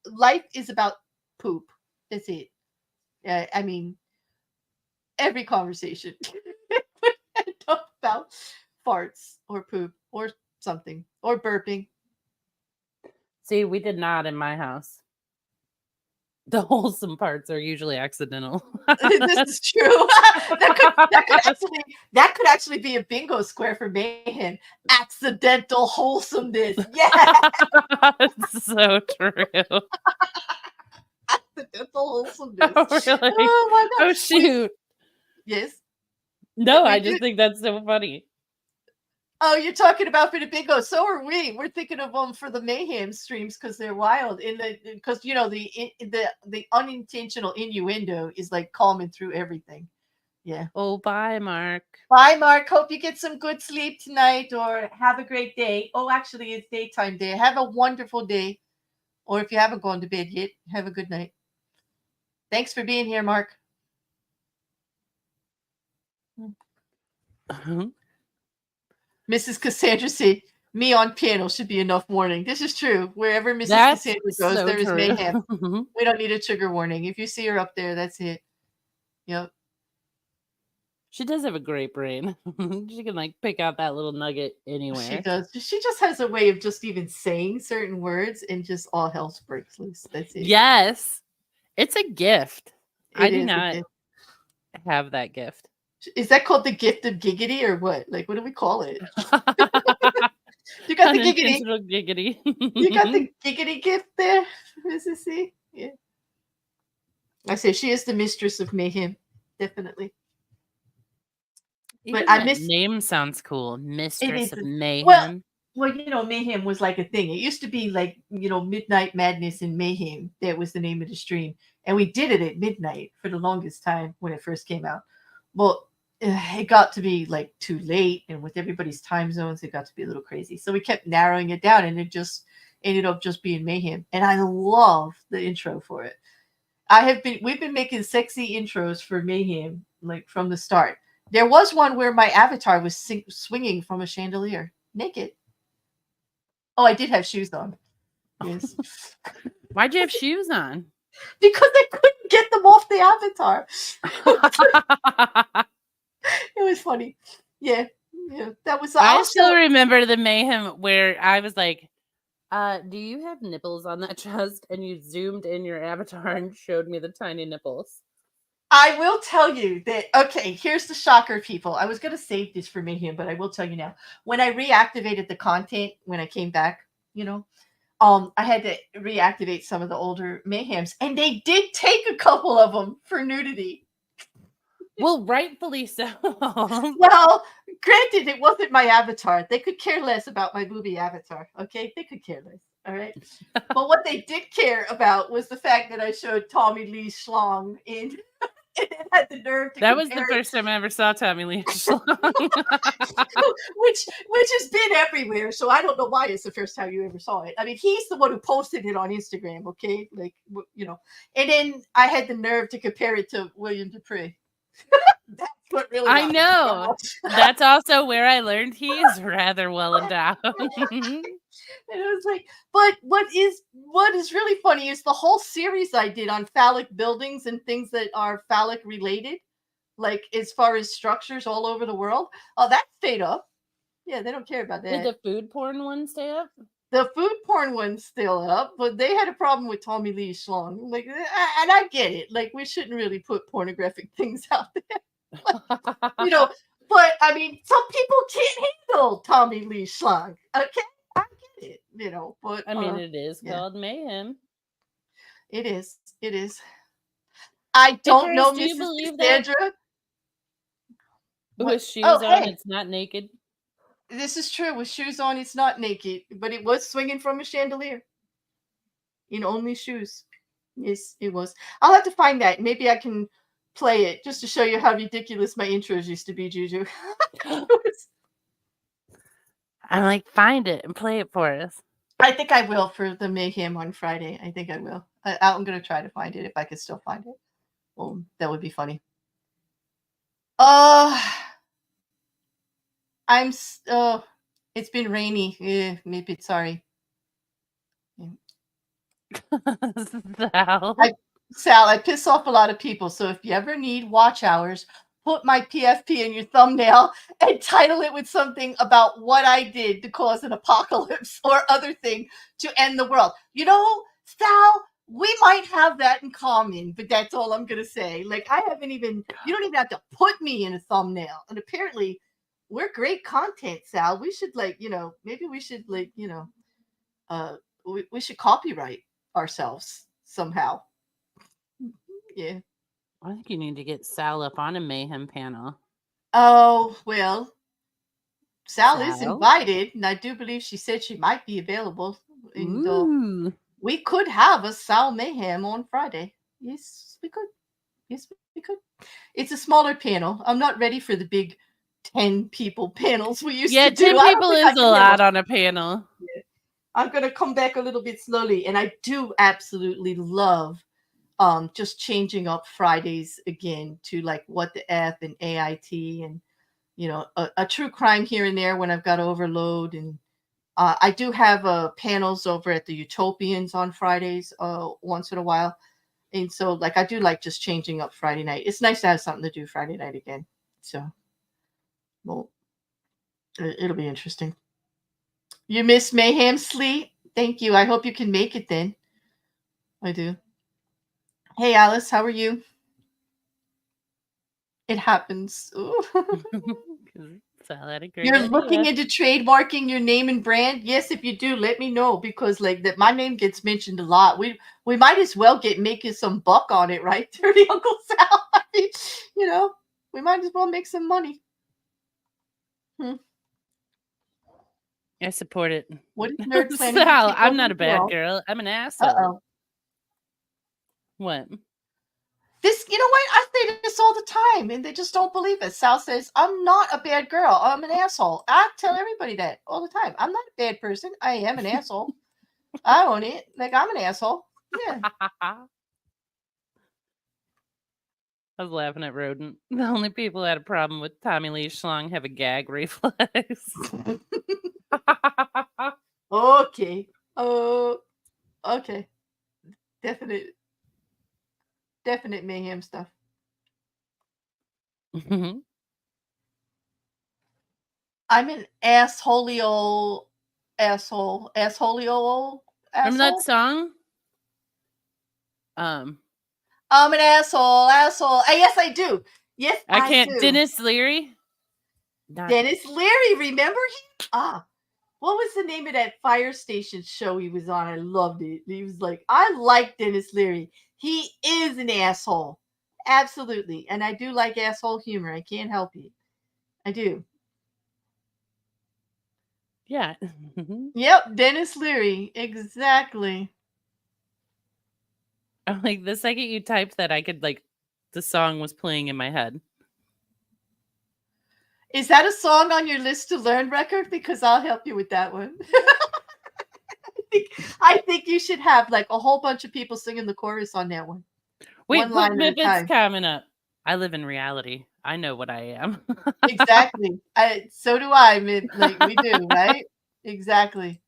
life is about poop. That's it. I mean, every conversation about farts or poop or something or burping. See, we did not in my house. The wholesome parts are usually accidental. This is true. That could actually be a bingo square for Mayhem. Accidental wholesomeness. Yeah, It's so true. accidental wholesomeness. Really? Oh my god. Oh shoot. Yes. No, We I just did. think that's so funny. Oh, you're talking about for the bingo. So are we. We're thinking of them for the Mayhem streams because they're wild. Because you know the unintentional innuendo is like calming through everything. Yeah. Oh, bye, Mark. Bye, Mark. Hope you get some good sleep tonight or have a great day. Oh, actually, it's daytime day. Have a wonderful day. Or if you haven't gone to bed yet, have a good night. Thanks for being here, Mark. Mrs. Cassandra said, me on piano should be enough warning. This is true. Wherever Mrs. That's Cassandra goes, so there is true. mayhem. We don't need a trigger warning. If you see her up there, that's it. Yep. She does have a great brain. She can like pick out that little nugget anywhere. She does. She just has a way of just even saying certain words and just all hell breaks loose. That's it. Yes. It's a gift. I do is not have that gift. Is that called the gift of giggity or what? Like, what do we call it? You got the giggity. Giggity. You got the giggity gift there, Mrs. C. Yeah. I say she is the mistress of mayhem, definitely. Even But I that miss name sounds cool. Mistress of Mayhem. Well, you know, mayhem was like a thing. It used to be like, you know, Midnight Madness and Mayhem. That was the name of the stream. And we did it at midnight for the longest time when it first came out. Well, it got to be like too late. And with everybody's time zones, it got to be a little crazy. So we kept narrowing it down and it just ended up just being Mayhem. And I love the intro for it. We've been making sexy intros for Mayhem, like from the start. There was one where my avatar was swinging from a chandelier, naked. Oh, I did have shoes on. Yes. Why'd you have shoes on? Because I couldn't get them off the avatar. It was funny. Yeah. That was. I still remember the Mayhem where I was like, do you have nipples on that chest? And you zoomed in your avatar and showed me the tiny nipples. I will tell you that, okay, here's the shocker, people. I was going to save this for Mayhem, but I will tell you now. When I reactivated the content, when I came back, you know, I had to reactivate some of the older Mayhems, and they did take a couple of them for nudity. Well, rightfully so. Well, granted, it wasn't my avatar. They could care less about my movie Avatar. Okay, they could care less. All right. But what they did care about was the fact that I showed Tommy Lee Schlong in, and it had the nerve to That was the compare first time I ever saw Tommy Lee Schlong. which has been everywhere. So I don't know why it's the first time you ever saw it. I mean, he's the one who posted it on Instagram. Okay, like and then I had the nerve to compare it to William Dupree. That's what really I got me in know. trouble. That's also where I learned he is rather well endowed. And it was like, but what is really funny is the whole series I did on phallic buildings and things that are phallic related, like as far as structures all over the world. Oh, that stayed up. Yeah, they don't care about Did that. the food porn one stay up? The food porn one's still up, but they had a problem with Tommy Lee Schlong. Like, and I get it. Like, we shouldn't really put pornographic things out there, But I mean, some people can't handle Tommy Lee Schlong. Okay, I get it. But I mean, it is yeah, called mayhem. it is. It is. I Hey, don't Grace, know, do you Mrs. believe that Cassandra. with What? shoes Oh, on, hey, it's not naked? this is true. With shoes on, it's not naked, but it was swinging from a chandelier in only shoes. Yes, it was. I'll have to find that. Maybe I can play it just to show you how ridiculous my intros used to be, Juju. I'm like, find it and play it for us. I think I will for the mayhem on Friday. I think I will. I'm going to try to find it if I can still find it. Well, that would be funny. I'm. It's been rainy. Maybe it's sorry. Sal, I piss off a lot of people. So if you ever need watch hours, put my PFP in your thumbnail and title it with something about what I did to cause an apocalypse or other thing to end the world. Sal, we might have that in common, but that's all I'm going to say. Like, you don't even have to put me in a thumbnail. And apparently, we're great content, Sal. We should, maybe we should, we should copyright ourselves somehow. Yeah. I think you need to get Sal up on a mayhem panel. Oh, well, Sal is invited, and I do believe she said she might be available. And we could have a Sal Mayhem on Friday. Yes, we could. Yes, we could. It's a smaller panel. I'm not ready for the big 10 people panels we used to do. 10 people is a lot on a panel. Yeah. I'm going to come back a little bit slowly, and I do absolutely love just changing up Fridays again to like What the F and AIT and a true crime here and there when I've got overload. And I do have panels over at the Utopians on Fridays once in a while. And so like I do like just changing up Friday night. It's nice to have something to do Friday night again. So well, it'll be interesting. You miss Mayhem Sleep? Thank you. I hope you can make it then. I do. Hey, Alice, how are you? It happens. You're looking into trademarking your name and brand? Yes, if you do, let me know, because like that my name gets mentioned a lot. We might as well get making some buck on it, right? Dirty Uncle Sal. I mean, we might as well make some money. I support it. What is Nerd planning? Sal, I'm not a bad girl. I'm an asshole. Uh-oh. What? You know what? I say this all the time, and they just don't believe it. Sal says, I'm not a bad girl. I'm an asshole. I tell everybody that all the time. I'm not a bad person. I am an asshole. I own it. Like, I'm an asshole. Yeah. I was laughing at Rodent. The only people that had a problem with Tommy Lee Schlong have a gag reflex. Okay. Oh, okay. Definite mayhem stuff. I'm an assholio asshole. Assholio asshole. Remember that song? I'm an asshole. Yes, I do. Yes, I can't. do. Dennis Leary. Dennis Leary, remember him? What was the name of that fire station show he was on? I loved it. He was like, I like Dennis Leary. He is an asshole. Absolutely. And I do like asshole humor. I can't help it. I do. Yeah. Yep, Dennis Leary. Exactly. I'm like, the second you typed that, I could like, the song was playing in my head. Is that a song on your list to learn record? Because I'll help you with that one. I think you should have like a whole bunch of people singing the chorus on that one. Wait, One put line at a Muppets time. coming up. I live in reality. I know what I am. Exactly. So do I. Like we do, right? Exactly.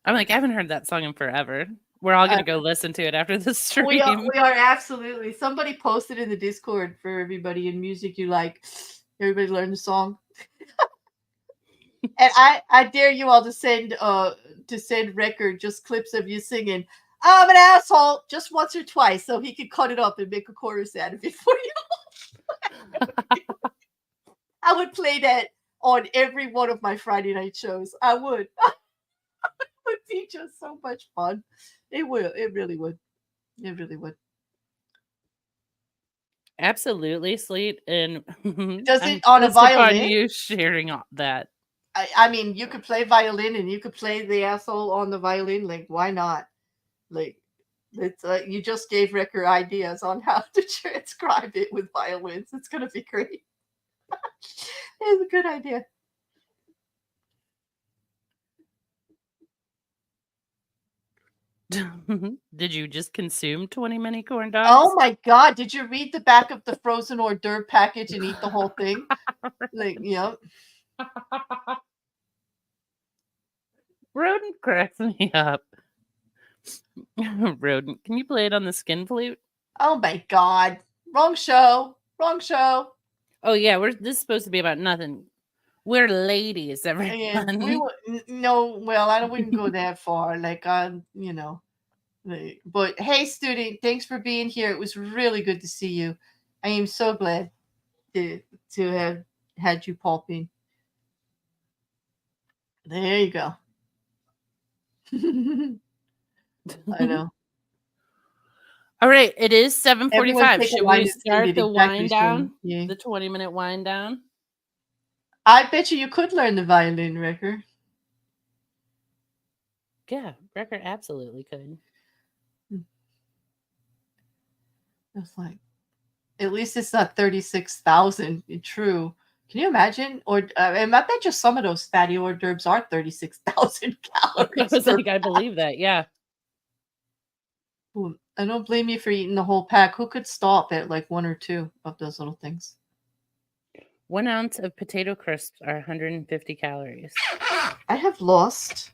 I'm like, I haven't heard that song in forever. We're all gonna go listen to it after the stream. We are absolutely. Somebody posted in the Discord for everybody in music you like. Everybody learn the song. And I dare you all to send record just clips of you singing "I'm an asshole" just once or twice so he could cut it up and make a chorus out of it for you. I would play that on every one of my Friday night shows. I would. It would be just so much fun. It will. It really would. It really would. Absolutely, Sleet. And Does I'm it on a pissed upon violin? you sharing all that. I mean, you could play violin and you could play the asshole on the violin. Like, why not? Like, it's you just gave Ricker ideas on how to transcribe it with violins. It's gonna be great. It's a good idea. Did you just consume 20 mini corn dogs? Oh my god! Did you read the back of the frozen hors d'oeuvre package and eat the whole thing? Like, yep. Rodent cracks me up. Rodent, can you play it on the skin flute? Oh my god! Wrong show. Wrong show. Oh yeah, this is supposed to be about nothing. We're ladies, everyone. And we would no. Well, I wouldn't go that far. Like, you know. But hey, student, thanks for being here. It was really good to see you. I am so glad to have had you pop in. There you go. I know. All right, it is Everyone 7:45. take a Should line we and sing start it the exactly, wind down? Shirley. Yeah. The 20-minute wind down? I bet you could learn the violin record. Yeah, record absolutely could. It's like, at least it's not 36,000. True. Can you imagine? Or and I bet you some of those fatty hors d'oeuvres are 36,000 calories. I was like, I believe that. Yeah. I don't blame you for eating the whole pack. Who could stop at like one or two of those little things? 1 ounce of potato crisps are 150 calories. I have lost.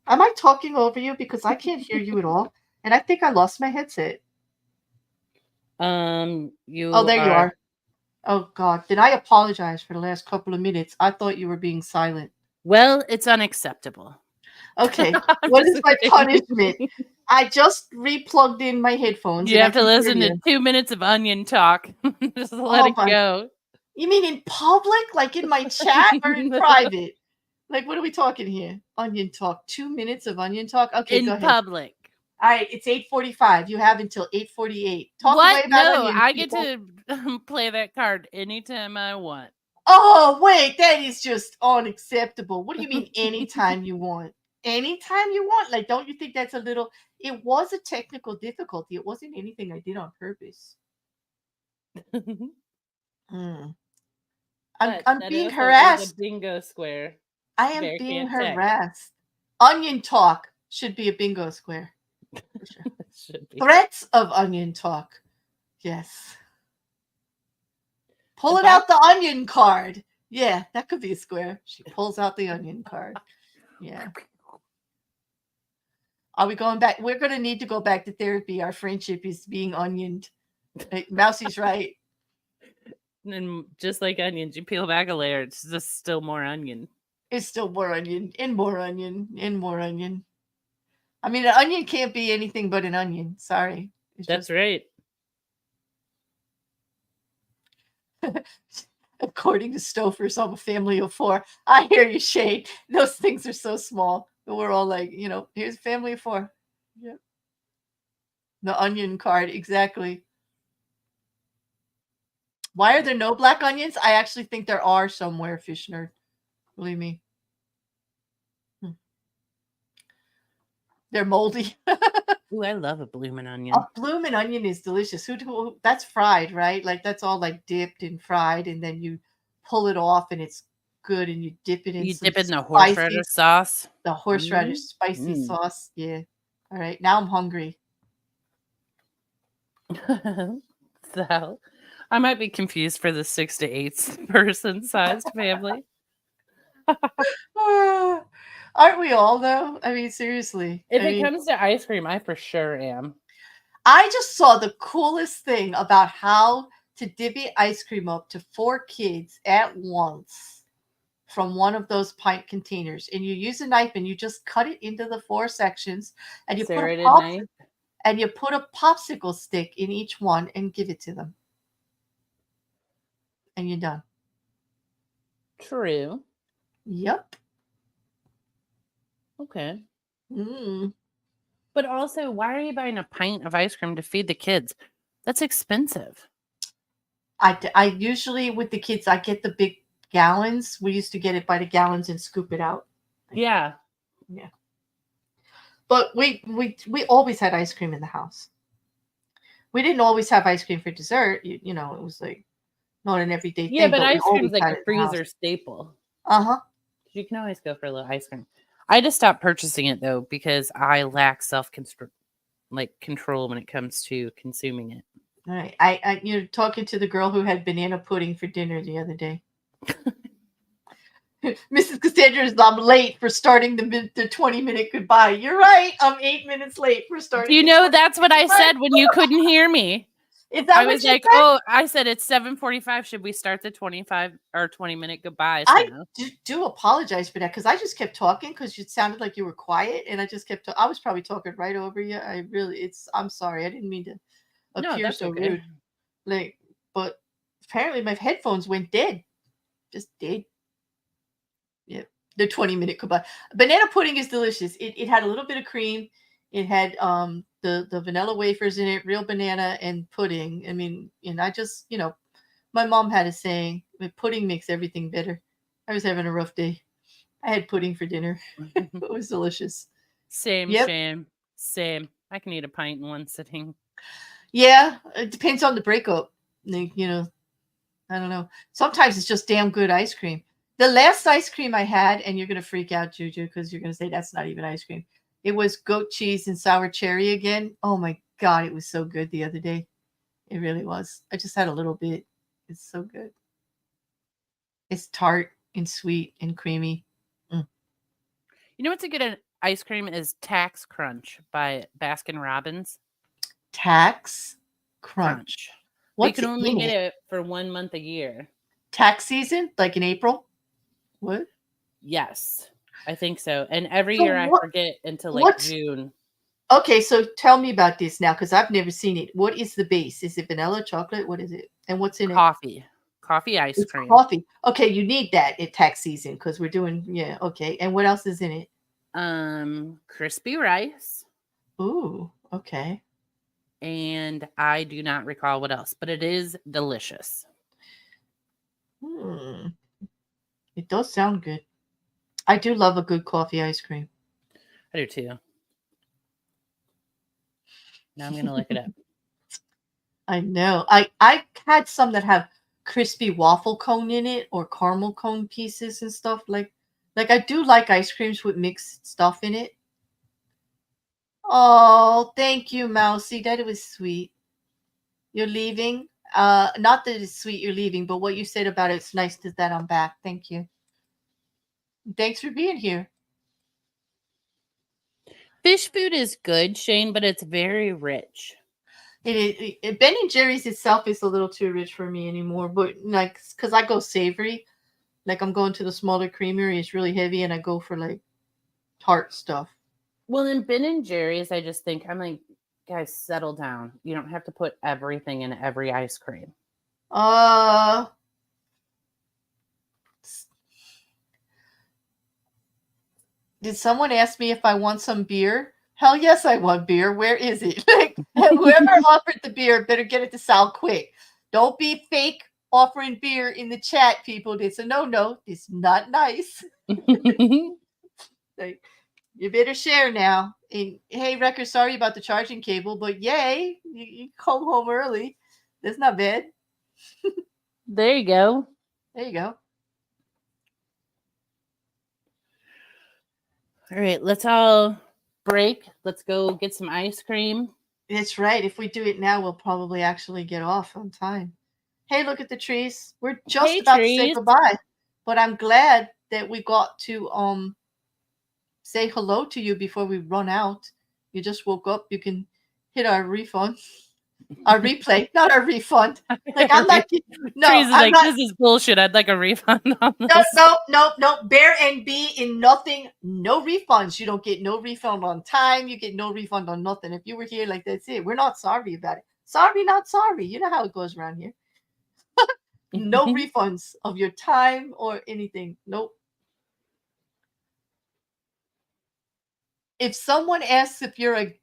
Am I talking over you because I can't hear you at all? And I think I lost my headset. Oh, there you are. Oh God, then I apologize for the last couple of minutes. I thought you were being silent. Well, it's unacceptable. Okay, what is my punishment? I just replugged in my headphones. You have to listen to 2 minutes of onion talk. Just let it go. You mean in public, like in my chat, or in private? Like, what are we talking here? Onion talk. 2 minutes of onion talk. Okay, go ahead. In public. All right, it's 8:45. You have until 8:48. Talk away about No, onion, I people. get to play that card anytime I want. Oh, wait, that is just unacceptable. What do you mean anytime you want? Anytime you want? Like, don't you think that's a little... It was a technical difficulty. It wasn't anything I did on purpose. I'm being harassed. A bingo square. I am being harassed. Onion talk should be a bingo square. For sure. Should be. Threats of onion talk. Yes. Pull it out the onion card. Yeah, that could be a square. She pulls out the onion card. Yeah. Are we going back? We're going to need to go back to therapy. Our friendship is being onioned. Mousie's right. And just like onions, you peel back a layer, it's just still more onion. It's still more onion, and more onion, and more onion. I mean, an onion can't be anything but an onion. Sorry. That's right. According to Stofers, I'm a family of 4. I hear you, Shade. Those things are so small. But we're all like, here's a family of 4. Yep. The onion card, exactly. Why are there no black onions? I actually think there are somewhere, fish nerd. Believe me. They're moldy. Ooh, I love a bloomin' A onion. bloomin' onion is delicious. That's fried, right? Like that's all like dipped and fried, and then you pull it off, and it's good, and you dip it in You some dip it in the spicy, horseradish sauce. the horseradish spicy Mm. sauce. Yeah. All right. Now I'm hungry. So, I might be confused for the 6 to 8 person sized family. Aren't we all though? I mean, seriously. If it comes to ice cream, I for sure am. I just saw the coolest thing about how to divvy ice cream up to 4 kids at once from one of those pint containers. And you use a knife and you just cut it into the 4 sections, and Serrated knife. you put a popsicle stick in each one and give it to them. And you're done. True. Yep. Okay. Mm. But also, why are you buying a pint of ice cream to feed the kids? That's expensive. I usually with the kids I get the big gallons. We used to get it by the gallons and scoop it out. Yeah. Yeah. But we always had ice cream in the house. We didn't always have ice cream for dessert. You know, it was like not an everyday Yeah, thing. but But we ice always cream's like had a it in the house. freezer staple. Uh-huh. You can always go for a little ice cream. I just stopped purchasing it though because I lack control when it comes to consuming it. All right. You're talking to the girl who had banana pudding for dinner the other day. Mrs. Cassandra, I'm late for starting the 20-minute goodbye. You're right. I'm 8 minutes late for starting. Do you know that's what I said when you couldn't hear me? Is that I what was you like, said? oh, I said it's 7:45. Should we start the 25 or 20-minute goodbyes I now? do apologize for that because I just kept talking because it sounded like you were quiet, and I just kept. I was probably talking right over you. I'm sorry. I didn't mean to No, appear that's so okay. rude. Like, but apparently my headphones went dead. Just dead. Yeah, the 20-minute goodbye. Banana pudding is delicious. It had a little bit of cream. It had the vanilla wafers in it, real banana and pudding. I mean, and I just my mom had a saying, pudding makes everything better. I was having a rough day. I had pudding for dinner. It was delicious. Same, Yep. same. I can eat a pint in one sitting. Yeah, it depends on the breakup. Like, I don't know. Sometimes it's just damn good ice cream. The last ice cream I had, and you're gonna freak out, Juju, because you're gonna say that's not even ice cream. It was goat cheese and sour cherry again. Oh my god, it was so good the other day. It really was. I just had a little bit. It's so good. It's tart and sweet and creamy. You know what's a good ice cream is Tax Crunch by Baskin Robbins. Tax Crunch. You can only get it for 1 month a year. Tax season, like in April? What? Yes, I think so. And every year I forget until like June. Okay, so tell me about this now because I've never seen it. What is the base? Is it vanilla, chocolate? What is it? And what's in it? Coffee ice It's cream. Coffee. Okay, you need that at tax season because we're doing okay. And what else is in it? Crispy rice. Ooh, okay. And I do not recall what else, but it is delicious. It does sound good. I do love a good coffee ice cream. I do too. Now I'm gonna look it up. I know. I had some that have crispy waffle cone in it or caramel cone pieces and stuff like I do like ice creams with mixed stuff in it. Oh, thank you, Mousy. That was sweet. You're leaving. Not that it's sweet you're leaving, but what you said about it's nice that I'm back. Thank you. Thanks for being here. Fish food is good, Shane, but it's very rich. Ben and Jerry's itself is a little too rich for me anymore, but like because I go savory, like I'm going to the smaller creamery, it's really heavy, and I go for like tart stuff. Well, in Ben and Jerry's, I just think I'm like, guys, settle down. You don't have to put everything in every ice cream. Did someone ask me if I want some beer? Hell yes, I want beer. Where is it? Like, whoever offered the beer better get it to Sal quick. Don't be fake offering beer in the chat, people. It's a no. It's not nice. Like, you better share now. And, hey, Wrecker, sorry about the charging cable, but yay, you come home early. That's not bad. There you go. There you go. All right, let's all break. Let's go get some ice cream. That's right. If we do it now, we'll probably actually get off on time. Hey, look at the trees. We're just about to say goodbye, but I'm glad that we got to say hello to you before we run out. You just woke up. You can hit our refund, our replay, not our refund. Like I'm not. No, Trees is I'm like, not. this is bullshit. I'd like a refund on No, this. no. Bear and B in nothing. No refunds. You don't get no refund on time. You get no refund on nothing. If you were here, like that's it. We're not sorry about it. Sorry, not sorry. You know how it goes around here. No refunds of your time or anything. Nope. If someone asks if you're a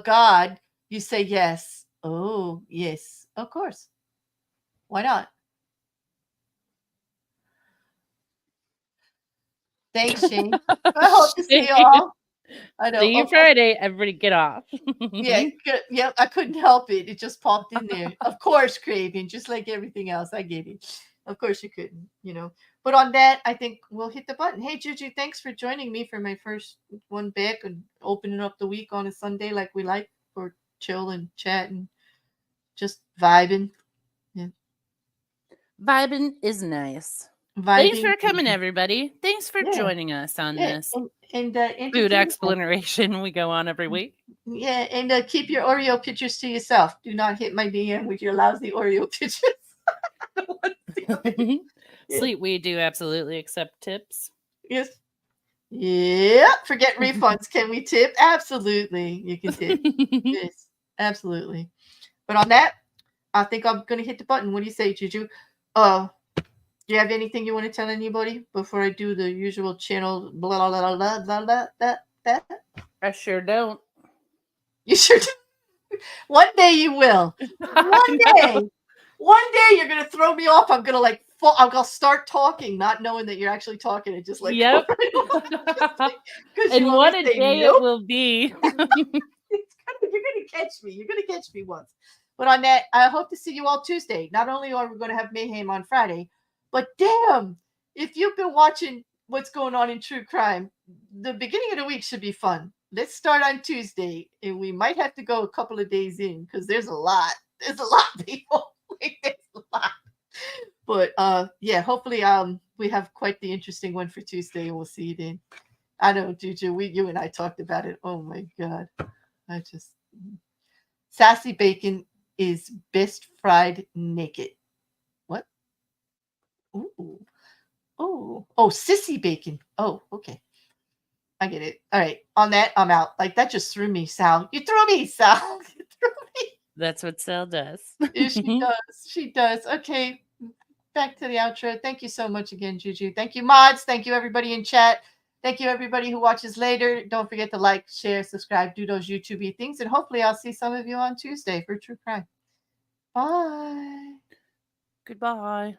god, you say yes. Oh, yes. Of course. Why not? Thanks, Shane. I hope to see you all. I know. See you Friday. Everybody get off. Yeah, I couldn't help it. It just popped in there. Of course, craving, just like everything else. I get it. Of course you couldn't. But on that, I think we'll hit the button. Hey, Juju, thanks for joining me for my first one back and opening up the week on a Sunday like we like for chill and chat and just vibing. Yeah. Vibing is nice. Vibing. Thanks for coming, everybody. Thanks for joining us on this and food exploration we go on every week. Yeah, and keep your Oreo pictures to yourself. Do not hit my DM with your lousy Oreo pictures. Sleep, we do absolutely accept tips. Yes. Yeah. Forget refunds. Can we tip? Absolutely. You can tip. Yes. Absolutely. But on that, I think I'm gonna hit the button. What do you say, Juju? Do you have anything you want to tell anybody before I do the usual channel blah blah blah blah blah blah? I sure don't. You sure do. One day you will. One day. One day you're gonna throw me off. I'm gonna like I'll start talking, not knowing that you're actually talking, and just like yep. And what a day nope. It will be. You're gonna catch me. You're gonna catch me once. But on that, I hope to see you all Tuesday. Not only are we gonna have mayhem on Friday, but damn, if you've been watching what's going on in true crime, the beginning of the week should be fun. Let's start on Tuesday, and we might have to go a couple of days in because there's a lot. There's a lot, people. There's a lot. But yeah, hopefully we have quite the interesting one for Tuesday, and we'll see you then. I know, Juju, you and I talked about it. Oh my god, sassy bacon is best fried naked. What? Ooh. Oh, sissy bacon. Oh, okay. I get it. All right. On that, I'm out. Like that just threw me, Sal. You threw me, Sal. You threw me. That's what Sal does. Yeah, she does. She does. Okay. Back to the outro. Thank you so much again, Juju. Thank you, mods. Thank you, everybody in chat. Thank you, everybody who watches later. Don't forget to like, share, subscribe, do those YouTube things. And hopefully I'll see some of you on Tuesday for True Crime. Bye. Goodbye.